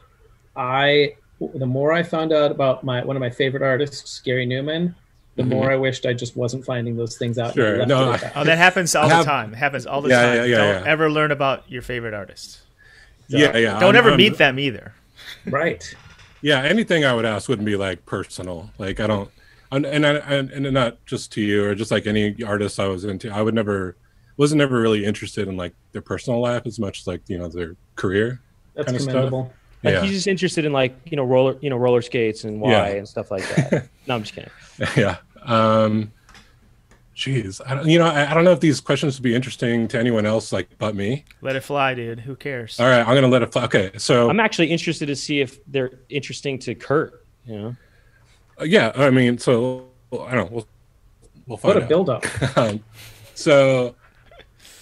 the more I found out about one of my favorite artists, Gary Newman, the more I wished I just wasn't finding those things out. Sure. No, Oh, that happens all the time. It happens all the time. Don't ever learn about your favorite artist. Yeah. Don't ever meet them either. Right. Yeah, anything I would ask wouldn't be like personal. Like I don't, and not just to you or just like any artist I was into. I wasn't never really interested in like their personal life as much as like their career. That's kind of commendable. stuff. Like Yeah. he's just interested in like roller skates and why and stuff like that. No, I'm just kidding. Yeah. Geez, I don't know if these questions would be interesting to anyone else like but me. Let it fly, dude. Who cares? All right, I'm gonna let it fly. Okay, so I'm actually interested to see if they're interesting to Kurt. You know. Yeah, I mean, so I don't know. We'll find What a out. build-up. So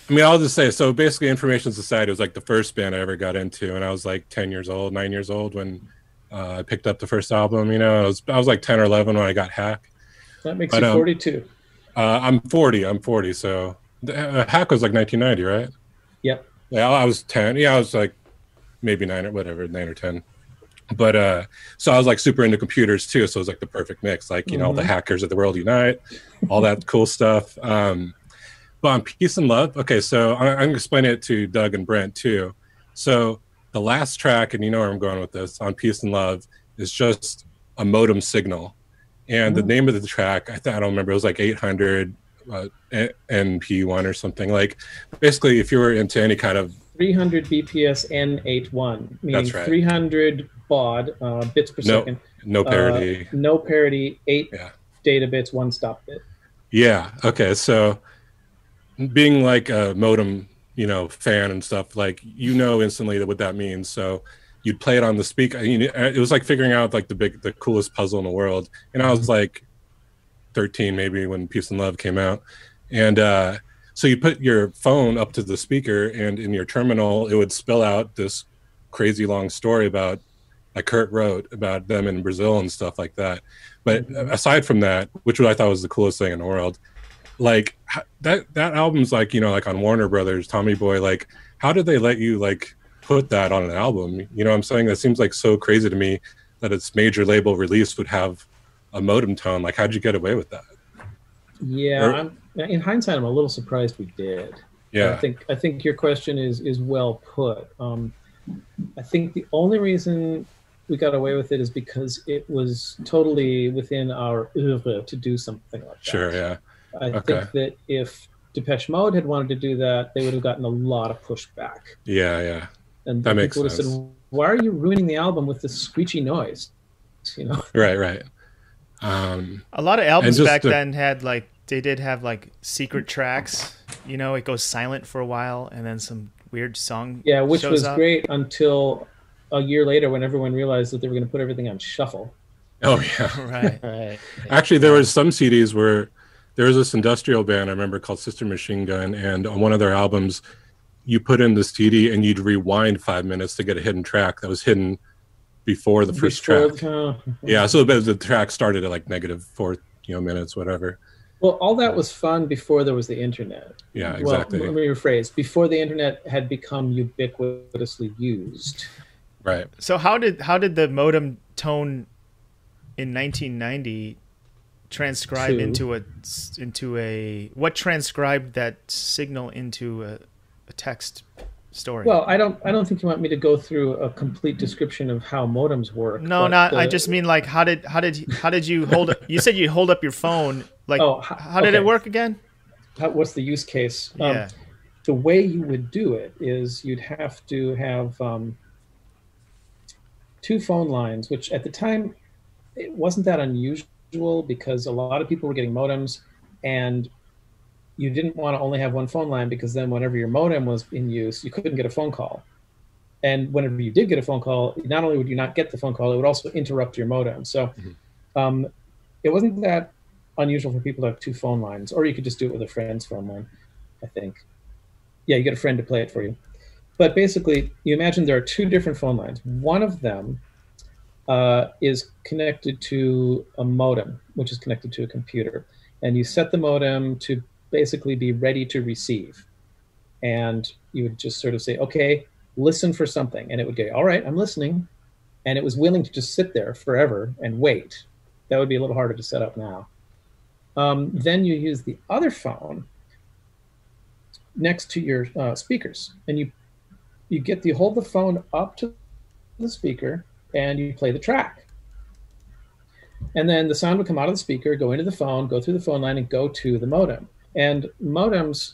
I mean, I'll just say, so basically Information Society was like the first band I ever got into, and I was like 10 years old, 9 years old when I picked up the first album. You know, I was like 10 or 11 when I got Hack. That makes you 42. I'm 40. So Hack was like 1990, right? Yep. Yeah, I was 10. Yeah, I was like maybe 9 or 10. But so I was like super into computers too. So it was like the perfect mix, like, you know, all the hackers of the world unite, all that cool stuff. But on Peace and Love, okay, so I'm explaining it to Doug and Brent too. So the last track, and you know where I'm going with this, on Peace and Love, is just a modem signal. And the name of the track, I don't remember, it was like 800 NP1 or something. Like, basically, if you were into any kind of 300 BPS N81, meaning That's right. 300 baud, bits per second. No parity. No parity, 8 Yeah. data bits, 1 stop bit. Yeah. Okay. So being like a modem, you know, fan and stuff, like, you know, instantly what that means. So you'd play it on the speaker. It was like figuring out like the coolest puzzle in the world. And I was like 13 maybe when Peace and Love came out. And so you put your phone up to the speaker, and in your terminal, it would spill out this crazy long story about, like Kurt wrote, about them in Brazil and stuff like that. But aside from that, which I thought was the coolest thing in the world, like that album's like, you know, like on Warner Brothers, Tommy Boy, like how did they let you like put that on an album? You know what I'm saying? That seems like so crazy to me that its major label release would have a modem tone. Like, how'd you get away with that? Yeah, in hindsight, I'm a little surprised we did. Yeah. I think your question is well put. I think the only reason we got away with it is because it was totally within our oeuvre to do something like that. Sure, yeah. I think that if Depeche Mode had wanted to do that, they would have gotten a lot of pushback. Yeah. And that makes people sense. would have said, why are you ruining the album with this screechy noise? You know? Right. A lot of albums back then had like, they did have like secret tracks. You know, it goes silent for a while and then some weird song. Yeah, which shows was up. great until a year later when everyone realized that they were going to put everything on shuffle. Oh yeah. Right. Actually, there was some CDs where there was this industrial band I remember called Sister Machine Gun, and on one of their albums, you put in the CD and you'd rewind 5 minutes to get a hidden track that was hidden before the first track. Yeah, so the track started at like -4, minutes, whatever. Well, all that was fun before there was the internet. Yeah, exactly. Well, let me rephrase. Before the internet had become ubiquitously used. Right. So how did the modem tone in 1990 transcribe into a what transcribed that signal into a text story? Well, I don't think you want me to go through a complete description of how modems work. No, I just mean like how did you hold up? You said you hold up your phone. Like, how did it work again? What's the use case? Yeah. The way you would do it is you'd have to have 2 phone lines, which at the time it wasn't that unusual because a lot of people were getting modems, and you didn't want to only have 1 phone line because then whenever your modem was in use, you couldn't get a phone call. And whenever you did get a phone call, not only would you not get the phone call, it would also interrupt your modem. So it wasn't that unusual for people to have 2 phone lines, or you could just do it with a friend's phone line, I think. Yeah, you get a friend to play it for you. But basically, you imagine there are 2 different phone lines. One of them is connected to a modem, which is connected to a computer. And you set the modem to basically be ready to receive. And you would just sort of say, okay, listen for something. And it would go, all right, I'm listening. And it was willing to just sit there forever and wait. That would be a little harder to set up now. Then you use the other phone next to your speakers. And you hold the phone up to the speaker and you play the track. And then the sound would come out of the speaker, go into the phone, go through the phone line, and go to the modem. And modems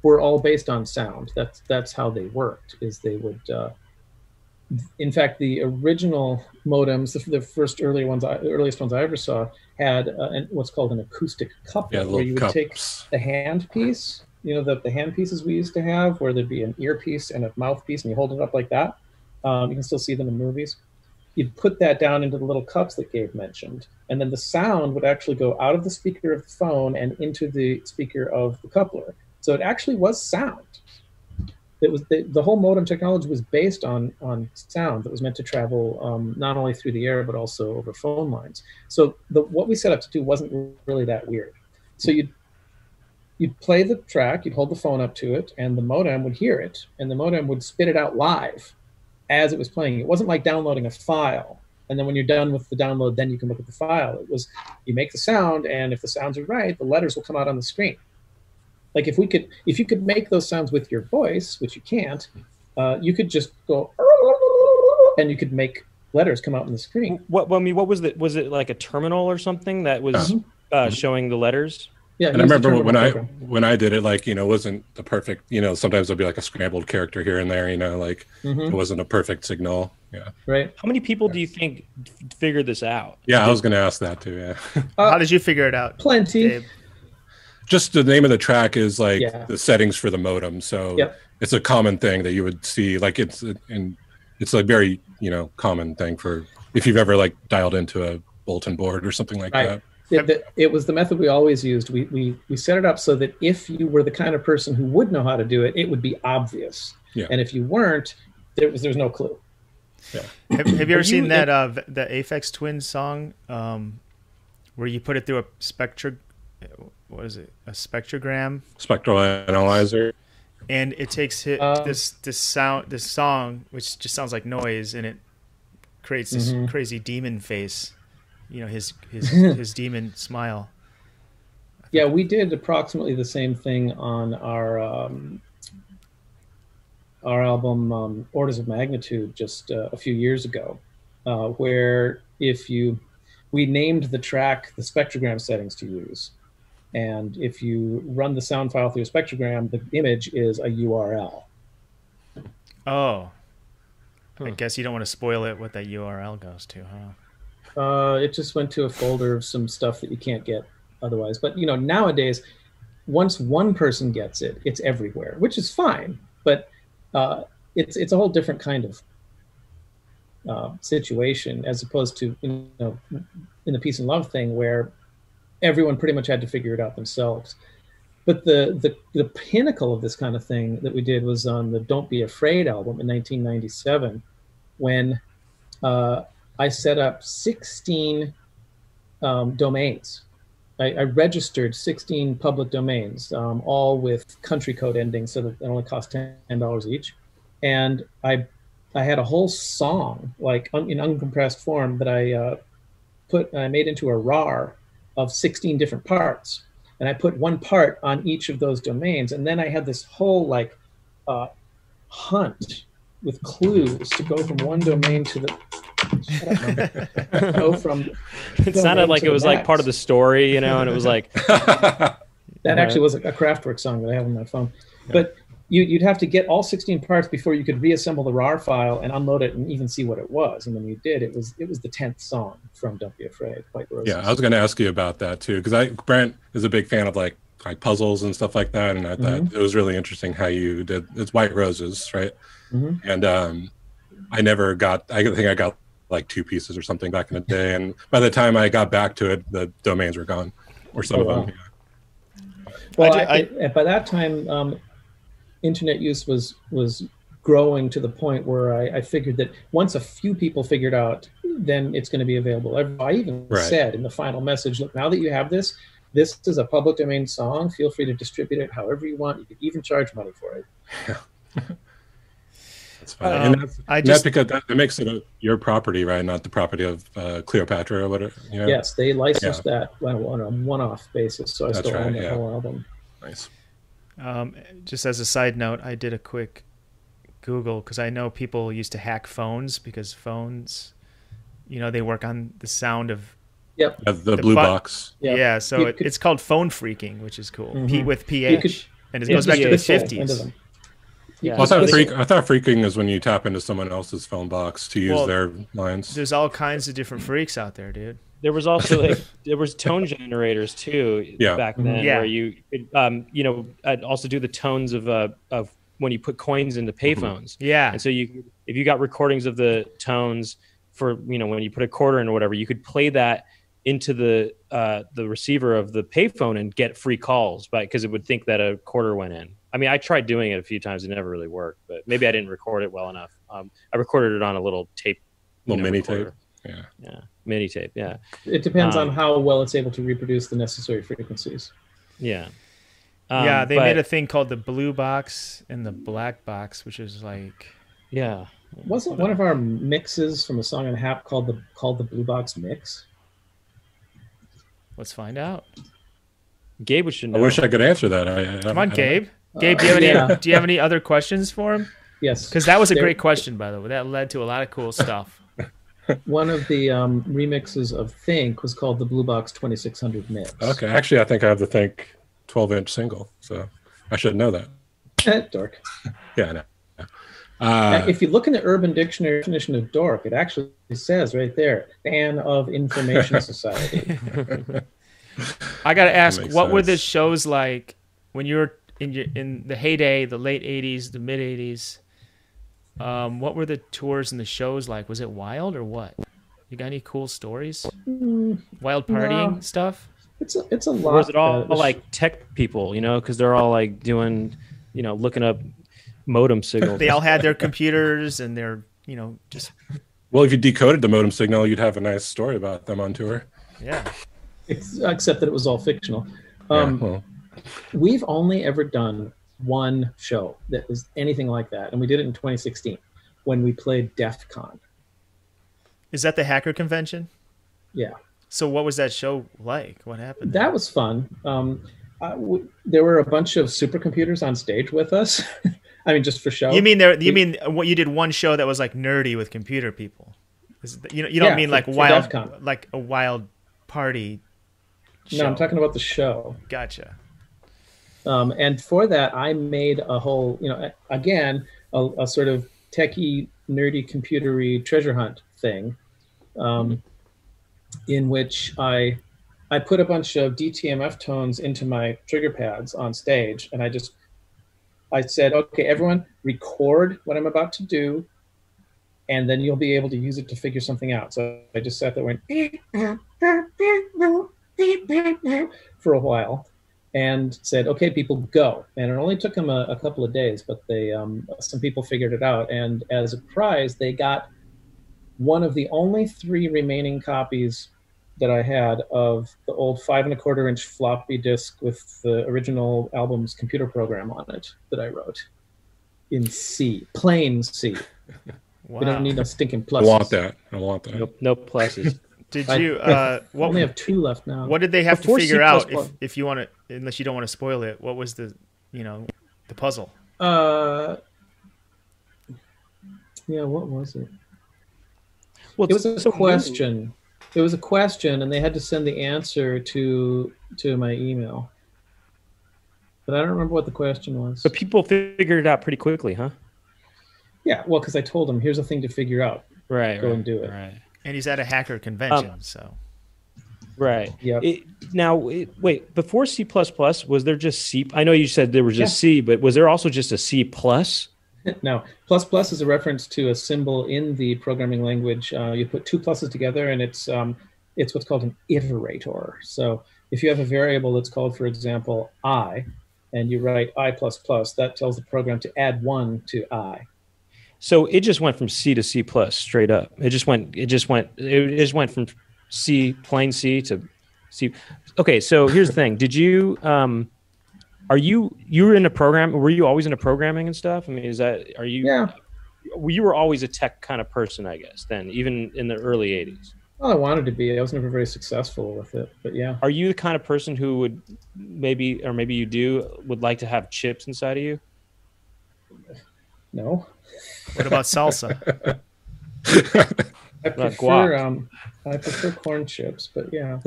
were all based on sound. That's how they worked, is they would... in fact, the original modems, the first earliest ones I ever saw, had what's called an acoustic coupler, where you would take the handpiece, the handpieces we used to have, where there'd be an earpiece and a mouthpiece, and you hold it up like that. You can still see them in movies. You'd put that down into the little cups that Gabe mentioned, and then the sound would actually go out of the speaker of the phone and into the speaker of the coupler. So it actually was sound. It was the whole modem technology was based on sound that was meant to travel not only through the air but also over phone lines. So what we set up to do wasn't really that weird. So you'd play the track, you'd hold the phone up to it, and the modem would hear it, and the modem would spit it out live as it was playing. It wasn't like downloading a file, and then when you're done with the download, then you can look at the file. It was, you make the sound, and if the sounds are right, the letters will come out on the screen. Like if you could make those sounds with your voice, which you can't, you could just go, and you could make letters come out on the screen. What was it like a terminal or something that was showing the letters? Yeah, and I remember when I did it, like, it wasn't the perfect, sometimes there'll be like a scrambled character here and there, like it wasn't a perfect signal. Yeah. Right. How many people do you think figured this out? Yeah, I was going to ask that too. Yeah. How did you figure it out? Plenty. Gabe? Just the name of the track is like the settings for the modem. So it's a common thing that you would see. Like it's a very, common thing for if you've ever like dialed into a bulletin board or something like that. It was the method we always used. We set it up so that if you were the kind of person who would know how to do it, it would be obvious. Yeah. And if you weren't, there's no clue. Yeah. Have you ever seen that the Aphex Twin song where you put it through a what is it? A spectrogram? Spectral analyzer. And it takes this song, which just sounds like noise, and it creates this crazy demon face. His demon smile. Yeah, we did approximately the same thing on our album Orders of Magnitude just a few years ago, where we named the track the spectrogram settings to use. And if you run the sound file through a spectrogram, the image is a URL. Oh. I guess you don't want to spoil it what that URL goes to, huh? It just went to a folder of some stuff that you can't get otherwise. But, nowadays, once one person gets it, it's everywhere, which is fine. But it's a whole different kind of situation as opposed to, in the Peace and Love thing where everyone pretty much had to figure it out themselves. But the pinnacle of this kind of thing that we did was on the Don't Be Afraid album in 1997 when I set up 16 domains. I registered 16 public domains, all with country code endings so that it only cost $10 each. And I had a whole song, like in uncompressed form, that I made into a RAR of 16 different parts. And I put one part on each of those domains. And then I had this whole hunt with clues to go from one domain to the... go from it sounded like it was like part of the story, and it was like... That actually was a Kraftwerk song that I have on my phone. Yeah. But you'd have to get all 16 parts before you could reassemble the RAR file and unload it and even see what it was. And when you did, it was the 10th song from Don't Be Afraid. White Roses. Yeah, I was going to ask you about that too, because Brent is a big fan of like puzzles and stuff like that, and I thought it was really interesting how you did. It's White Roses, right? And I think I got like 2 pieces or something back in the day, and by the time I got back to it, the domains were gone, or some of them. Yeah. Well, by that time, internet use was growing to the point where I figured that once a few people figured out, then it's going to be available. I even said in the final message, look, now that you have this is a public domain song. Feel free to distribute it however you want. You could even charge money for it. Yeah. That's fine. That's because that makes it your property, right? Not the property of Cleopatra or whatever. Yes, they licensed that on a one-off basis, so I still own the whole album. Nice. Just as a side note, I did a quick Google because I know people used to hack phones because phones, they work on the sound of the blue box. Yeah, so it's called phone freaking, which is cool. With PH, and it goes back to the 50s. Yeah. Well, I thought freaking is when you tap into someone else's phone box to use their lines. There's all kinds of different freaks out there, dude. There was also there was tone generators too back then, where you could I'd also do the tones of when you put coins into payphones. Yeah, and so if you got recordings of the tones for when you put a quarter in or whatever, you could play that into the receiver of the payphone and get free calls, because it would think that a quarter went in. I mean, I tried doing it a few times; it never really worked. But maybe I didn't record it well enough. I recorded it on a little tape, Little mini recorder. tape. Yeah, mini tape. Yeah, It depends on how well it's able to reproduce the necessary frequencies. yeah. Yeah, they but- made a thing called the blue box and the black box, which is like Yeah. Wasn't one of our mixes from a song and a half called the Blue Box Mix? let's find out. Gabe should know. I wish I could answer that. Come on, Gabe. Gabe, do you have any? Yeah. Do you have any other questions for him? Yes. Because that was a There- great question, by the way. That led to a lot of cool stuff. One of the remixes of Think was called the Blue Box 2600 Mix. Okay, actually, I think I have the Think 12-inch single, so I should know that. Dork. Yeah, I know. If you look in the Urban Dictionary definition of dork, it actually says right there, fan of Information Society. I got to ask, makes what were the sense. shows like when you were in the heyday, the late 80s, the mid 80s? What were the tours and the shows like? Was it wild or what? You got any cool stories? Wild partying No. stuff? It's a lot. Or was it all the like tech people, because they're all like doing, looking up modem signals. They all had their computers and their, just, Well, if you decoded the modem signal, you'd have a nice story about them on tour. yeah. except that it was all fictional. Yeah, well, We've only ever done one show that was anything like that, and we did it in 2016 when we played DEF CON. Is that the hacker convention? Yeah, So what was that show like? What happened? that was fun. There were a bunch of supercomputers on stage with us. I mean, just for show. You mean what you did one show that was like nerdy with computer people? You don't Yeah, mean for- like for wild, DEF CON. like a wild party show. No, I'm talking about the show. Gotcha. And for that, I made a whole, again, a sort of techie, nerdy, computery treasure hunt thing, in which I put a bunch of DTMF tones into my trigger pads on stage, and I said, okay, everyone, record what I'm about to do, and then you'll be able to use it to figure something out. So I just sat there and went for a while, and said, okay, people, go. And it only took them a couple of days, but some people figured it out. And as a prize, they got one of the only 3 remaining copies that I had of the old 5 1/4-inch floppy disk with the original album's computer program on it that I wrote in C, plain C. Wow. We don't need no stinking I pluses. want that. I want that. Nope, no pluses. Did I- you? I What only have 2 left now. What did they have Before to figure C++. out? If you want to, unless you don't want to spoil it, what was the puzzle? Yeah, what was it? Well, It was a it's so question. It was a question, and they had to send the answer to my email. But I don't remember what the question was. But people figured it out pretty quickly, huh? Yeah, well, because I told them, here's a thing to figure out. Right. Go and do it. Right. And he's at a hacker convention, so Right. Yep. Wait. Before C++, was there just C? I know you said there was just C, but was there also just a C plus? No, plus plus is a reference to a symbol in the programming language. You put 2 pluses together, and it's what's called an iterator. So if you have a variable that's called, for example, I, and you write I plus plus, that tells the program to add 1 to I. So it just went from C to C plus straight up. It just went from C, plain C to C. Okay, so here's the thing. Did you you were into were you always into programming and stuff? I mean, Yeah. You were always a tech kind of person, I guess, then, even in the early 80s. Well, I wanted to be. I was never very successful with it, but yeah. Are you the kind of person who would maybe would like to have chips inside of you? No. what about salsa? I prefer corn chips, but yeah.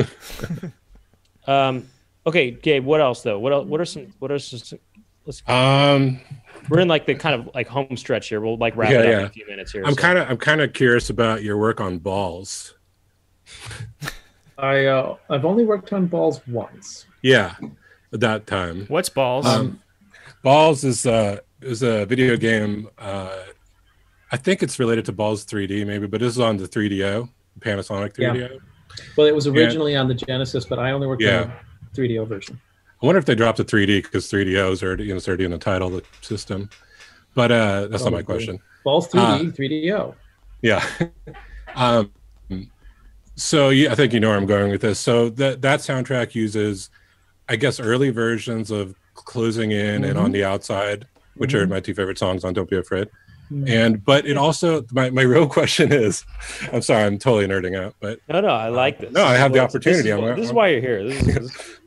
Okay, Gabe. What else though? What are some? Let's. We're in like the kind of like home stretch here. We'll like wrap it up in a few minutes here. I'm kind of curious about your work on balls. I've only worked on balls once. Yeah, at that time. What's balls? Balls is a video game. I think it's related to Balls 3D maybe, but this is on the 3DO, Panasonic 3DO. Well, it was originally on the Genesis, but I only worked Yeah. on the 3DO version. I wonder if they dropped the 3D because 3DOs are it's already in the title of the system. But that's not my question. Both 3D, 3DO. Yeah. um, so I think you know where I'm going with this. So that soundtrack uses, I guess, early versions of Closing In and On the Outside, which are my two favorite songs on Don't Be Afraid. But it also, my real question is, I'm sorry, I'm totally nerding out, but No, I like this. no, I have the opportunity. This is why you're here.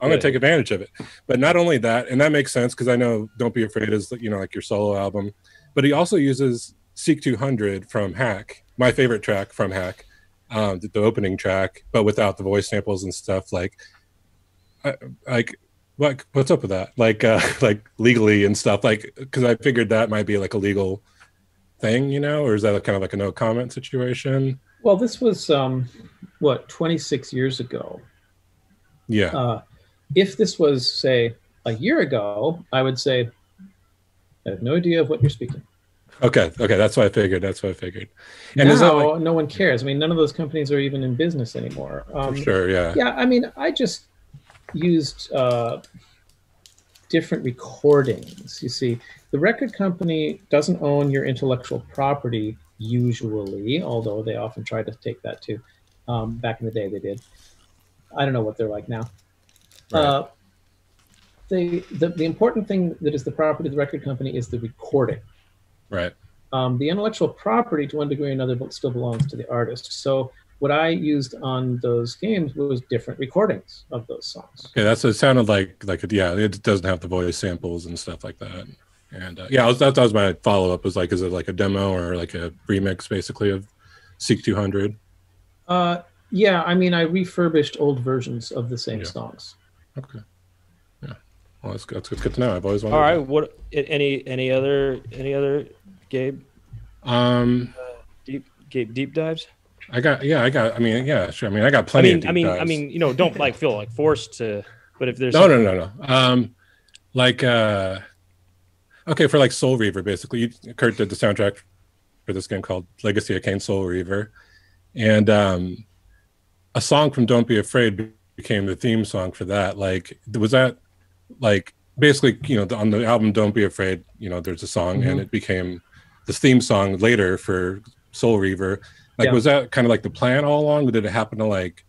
I'm going to take advantage of it. But not only that, and that makes sense because I know Don't Be Afraid is, you know, like your solo album, but he also uses Seek 200 from Hack, my favorite track from Hack, the opening track, but without the voice samples and stuff. Like what's up with that? Like legally and stuff, like, because I figured that might be like a legal thing, you know, or is that kind of like a no comment situation? Well, this was 26 years ago. Yeah. If this was, say, a year ago, I would say I have no idea of what you're speaking. Okay, that's what I figured. And now, is that like, no one cares. I mean, none of those companies are even in business anymore. for sure, yeah. Yeah, I mean, I just used different recordings. You see, the record company doesn't own your intellectual property usually, although they often try to take that too. Back in the day, they did. I don't know what they're like now. Right. The important thing that is the property of the record company is the recording. Right. The intellectual property, to one degree or another, still belongs to the artist. So what I used on those games was different recordings of those songs. Okay, it sounded like it doesn't have the voice samples and stuff like that. And that was my follow up. Was like, is it like a demo or like a remix, basically, of Seek 200? Yeah, I mean, I refurbished old versions of the same songs. Okay. Yeah. Well, that's good to know. I've always wanted. All right. What? Any other Gabe? Deep dives. I got. I mean, yeah, sure. I mean, I got plenty of deep dives. I mean, you know, don't like feel like forced to. But if there's no. Like, okay, for like Soul Reaver, basically, Kurt did the soundtrack for this game called Legacy of Kain Soul Reaver, and a song from Don't Be Afraid became the theme song for that. Like, was that like basically, you know, on the album Don't Be Afraid, you know, there's a song and it became the theme song later for Soul Reaver. Like, was that kind of like the plan all along? Or did it happen to like,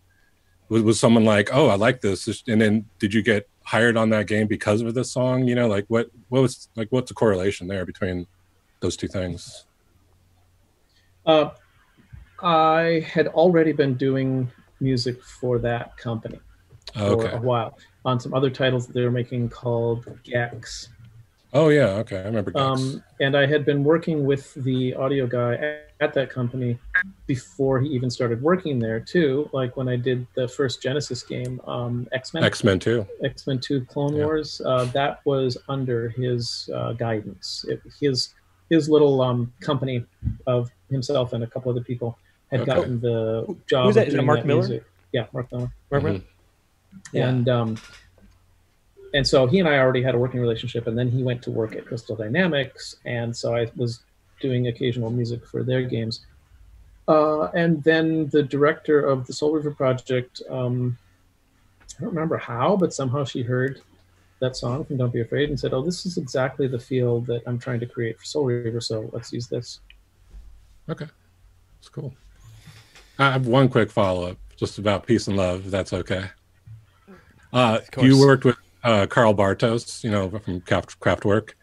was someone like, oh, I like this, and then did you get hired on that game because of this song? You know, like what was like, what's the correlation there between those two things? I had already been doing music for that company for a while on some other titles that they were making called Gex. Oh yeah, okay, I remember Gex. And I had been working with the audio guy at that company before he even started working there too. Like when I did the first Genesis game, X-Men 2 Clone Wars, that was under his guidance. His little company of himself and a couple other people had gotten the job. Who's that? Is it Mark Miller? Music. Yeah, Mark Miller. Yeah. And so he and I already had a working relationship, and then he went to work at Crystal Dynamics, and so I was doing occasional music for their games. And then the director of the Soul River project, I don't remember how, but somehow she heard that song from Don't Be Afraid and said, oh, this is exactly the feel that I'm trying to create for Soul River, so let's use this. Okay, that's cool. I have one quick follow-up, just about Peace and Love, if that's okay. You worked with Carl Bartos, you know, from Kraftwerk.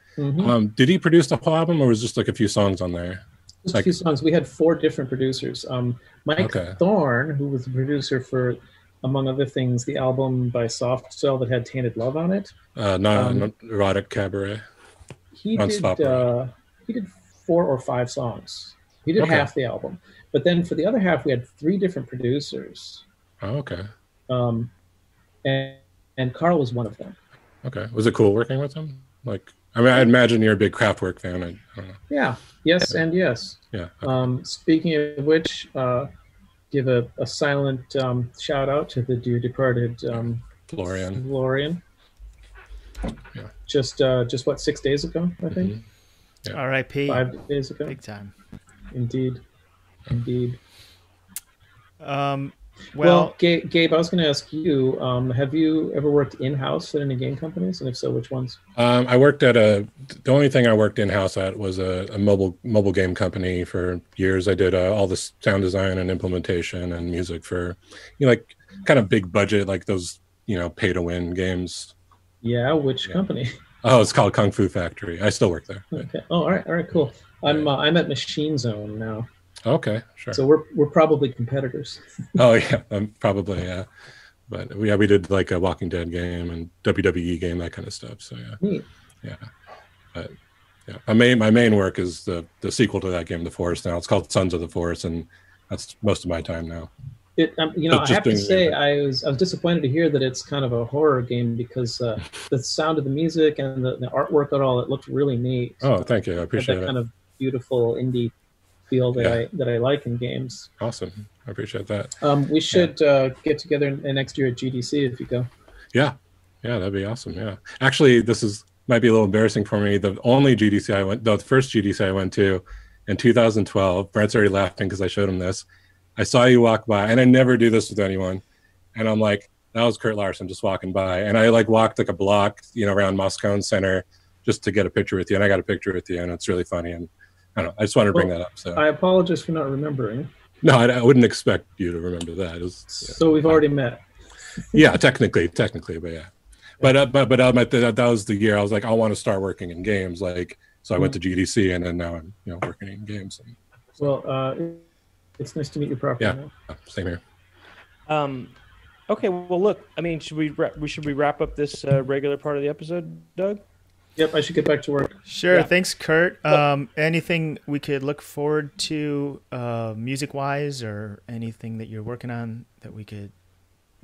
Did he produce the whole album, or was just like a few songs on there? Just a few songs. We had 4 different producers. Mike Thorne, who was the producer for, among other things, the album by Soft Cell that had Tainted Love on it. Erotic Cabaret. He did 4 or 5 songs. He did half the album. But then for the other half, we had 3 different producers. Oh, okay. And Carl was one of them. Okay. Was it cool working with him? Like, I mean, I imagine you're a big Kraftwerk fan. I don't know. Yeah. Yes and yes. Yeah. Okay. Speaking of which, give a silent shout out to the dear departed Florian. Yeah. Just what, 6 days ago, I think? Yeah. R.I.P. 5 days ago. Big time. Indeed. Well, Gabe, I was going to ask you, have you ever worked in-house at any game companies? And if so, which ones? I worked at the only thing I worked in-house at was a mobile game company for years. I did all the sound design and implementation and music for, like kind of big budget, like those, pay to win games. Yeah, which company? Oh, it's called Kung Fu Factory. I still work there. Okay. Oh, all right, cool. I'm at Machine Zone now. Okay, sure. So we're probably competitors. Oh yeah, probably, yeah. But we did like a Walking Dead game and WWE game, that kind of stuff. So yeah, Neat. Yeah. But yeah, my main work is the sequel to that game, The Forest. Now it's called Sons of the Forest, and that's most of my time now. I have to say, I was disappointed to hear that it's kind of a horror game because the sound of the music and the artwork and all, it looked really neat. Oh, thank you. I appreciate that it. kind of beautiful indie feel that I like in games. Awesome. I appreciate that. We should get together next year at GDC if you go. Yeah, that'd be awesome. Yeah, actually, might be a little embarrassing for me. The first GDC I went to in 2012. Brent's already laughing because I showed him this. I saw you walk by, and I never do this with anyone. And I'm like, that was Kurt Larson just walking by. And I walked like a block, around Moscone Center just to get a picture with you. And I got a picture with you, and it's really funny. And I don't know, I just wanted to bring that up. So I apologize for not remembering. No, I wouldn't expect you to remember that. So we've already met. Yeah, technically, but yeah. But that was the year I was like, I want to start working in games. So I went to GDC, and then now I'm working in games. Well, it's nice to meet you properly. Yeah, same here. Okay, well, look, I mean, should we wrap up this regular part of the episode, Doug? Yep, I should get back to work. Sure. Yeah. Thanks, Kurt. Anything we could look forward to music-wise, or anything that you're working on that we could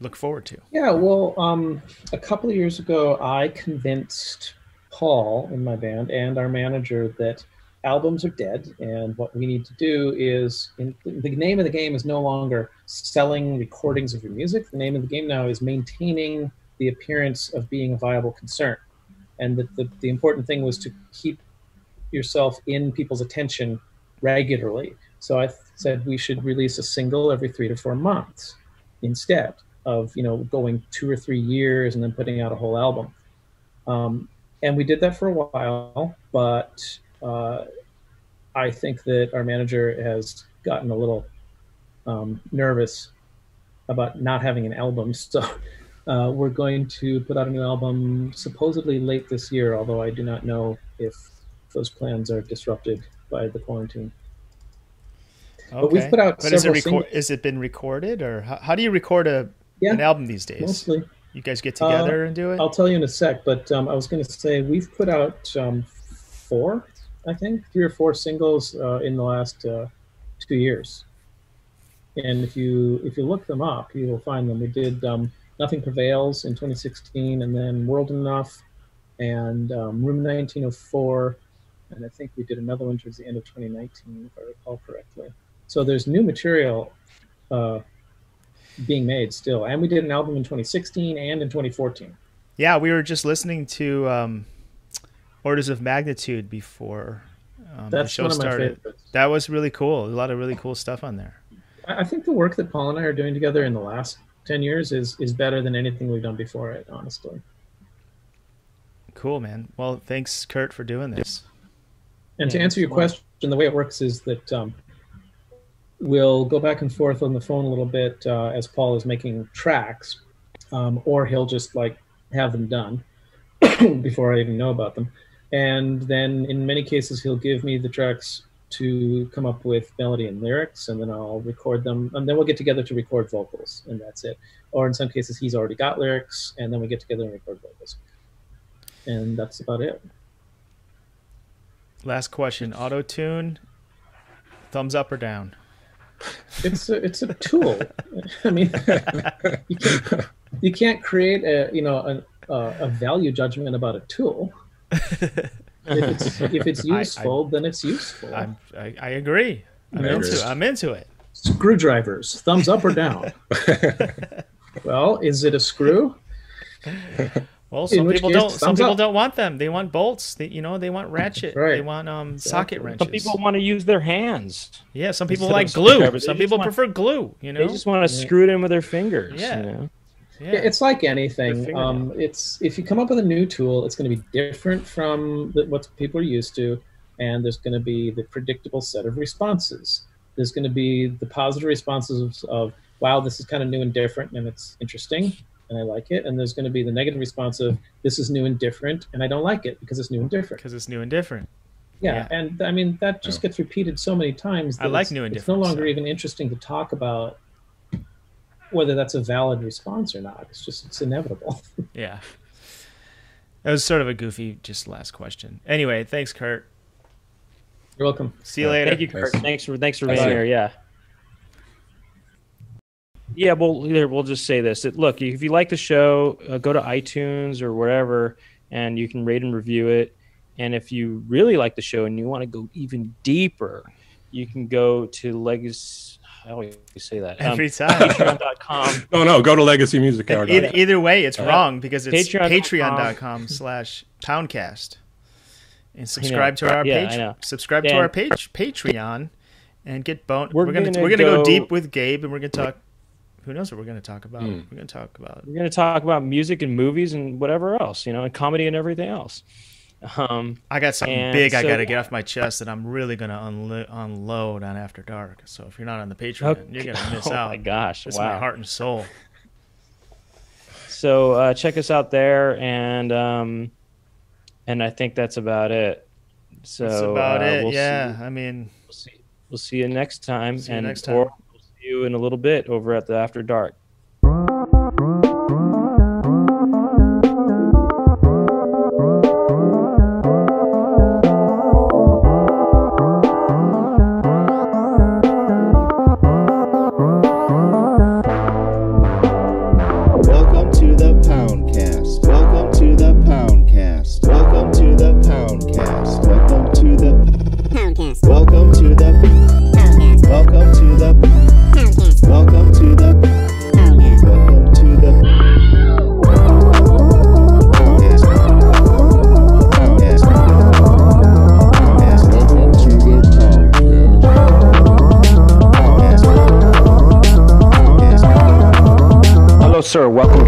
look forward to? Yeah, well, a couple of years ago, I convinced Paul in my band and our manager that albums are dead, and what we need to do is, the name of the game is no longer selling recordings of your music. The name of the game now is maintaining the appearance of being a viable concern. And the important thing was to keep yourself in people's attention regularly. So I said we should release a single every 3 to 4 months instead of going 2 or 3 years and then putting out a whole album. And we did that for a while, but I think that our manager has gotten a little nervous about not having an album. So we're going to put out a new album supposedly late this year, although I do not know if those plans are disrupted by the quarantine. Okay. But we've put out several is it been recorded, or how do you record an album these days? Mostly. You guys get together and do it? I'll tell you in a sec, but I was going to say we've put out 3 or 4 singles in the last 2 years. And if you look them up, you will find them. We did Nothing Prevails in 2016, and then World Enough, and Room 1904, and I think we did another one towards the end of 2019, if I recall correctly. So there's new material being made still, and we did an album in 2016 and in 2014. Yeah, we were just listening to Orders of Magnitude before the show one of started. my favorites. That was really cool. A lot of really cool stuff on there. I think the work that Paul and I are doing together in the last 10 years is better than anything we've done before it, honestly. Cool, man. Well, thanks, Kurt, for doing this. And to answer your question, the way it works is that we'll go back and forth on the phone a little bit as Paul is making tracks, or he'll just have them done before I even know about them. And then in many cases, he'll give me the tracks to come up with melody and lyrics, and then I'll record them, and then we'll get together to record vocals, and that's it. Or in some cases, he's already got lyrics, and then we get together and record vocals. And that's about it. Last question. Auto-tune, thumbs up or down? It's a tool. I mean, you can't create a value judgment about a tool. If it's useful, then it's useful. I agree. I'm into it. Screwdrivers, thumbs up or down? Well, is it a screw? Well, In some which people case, don't. Some thumbs people up. don't want them. They want bolts. They want ratchet. Right. They want socket wrenches. Some people want to use their hands. Yeah, some people instead like of glue. screwdrivers. Some They just people want- prefer glue. You know. They just want to screw it in with their fingers. Yeah. You know? yeah. Yeah, it's like Their anything. fingernail. It's if you come up with a new tool, it's going to be different from what people are used to, and there's going to be the predictable set of responses. There's going to be the positive responses of wow, this is kind of new and different, and it's interesting, and I like it. And there's going to be the negative response of this is new and different, and I don't like it because it's new and different. Because it's new and different. Yeah, Yeah. and I mean that just gets repeated so many times. I That like it's- new and It's no different longer stuff. even interesting to talk about whether that's a valid response or not. It's inevitable. Yeah. That was sort of a goofy, just last question. Anyway, thanks, Kurt. You're welcome. See you later. Thank you, Kurt. Thanks for being Bye. here. Yeah. Yeah, well, here, we'll just say this. Look, if you like the show, go to iTunes or wherever, and you can rate and review it. And if you really like the show and you want to go even deeper, you can go to Legacy. I always say that. Every time. Patreon.com. No, go to legacymusichour.com. Either way, it's wrong because it's Patreon.com. patreon.com/poundcast. And subscribe to our Yeah, I page. know. Subscribe to And- our page, Patreon, and get bonus. We're We're gonna gonna go go- deep with Gabe, and we're gonna talk. Who knows what we're gonna talk about? Hmm. We're gonna talk about. We're going to talk about music and movies and whatever else, and comedy and everything else. I got something And big I so- got to get off my chest that I'm really gonna unload on After Dark. So if you're not on the Patreon, you're gonna miss Oh out. my gosh! It's Wow. my heart and soul. So check us out there, and I think that's about it. So That's about it. We'll Yeah, I mean, we'll see you next time, See you and next time. or we'll see you in a little bit over at the After Dark. Welcome to the Poundcast. Welcome to the Poundcast. Welcome to the Poundcast. Welcome to the Poundcast. Welcome to the Poundcast. Welcome to the Poundcast. Welcome to the Poundcast. Welcome to the Poundcast. Poundcast. Poundcast. Welcome to the Poundcast. Poundcast. Hello, sir. Welcome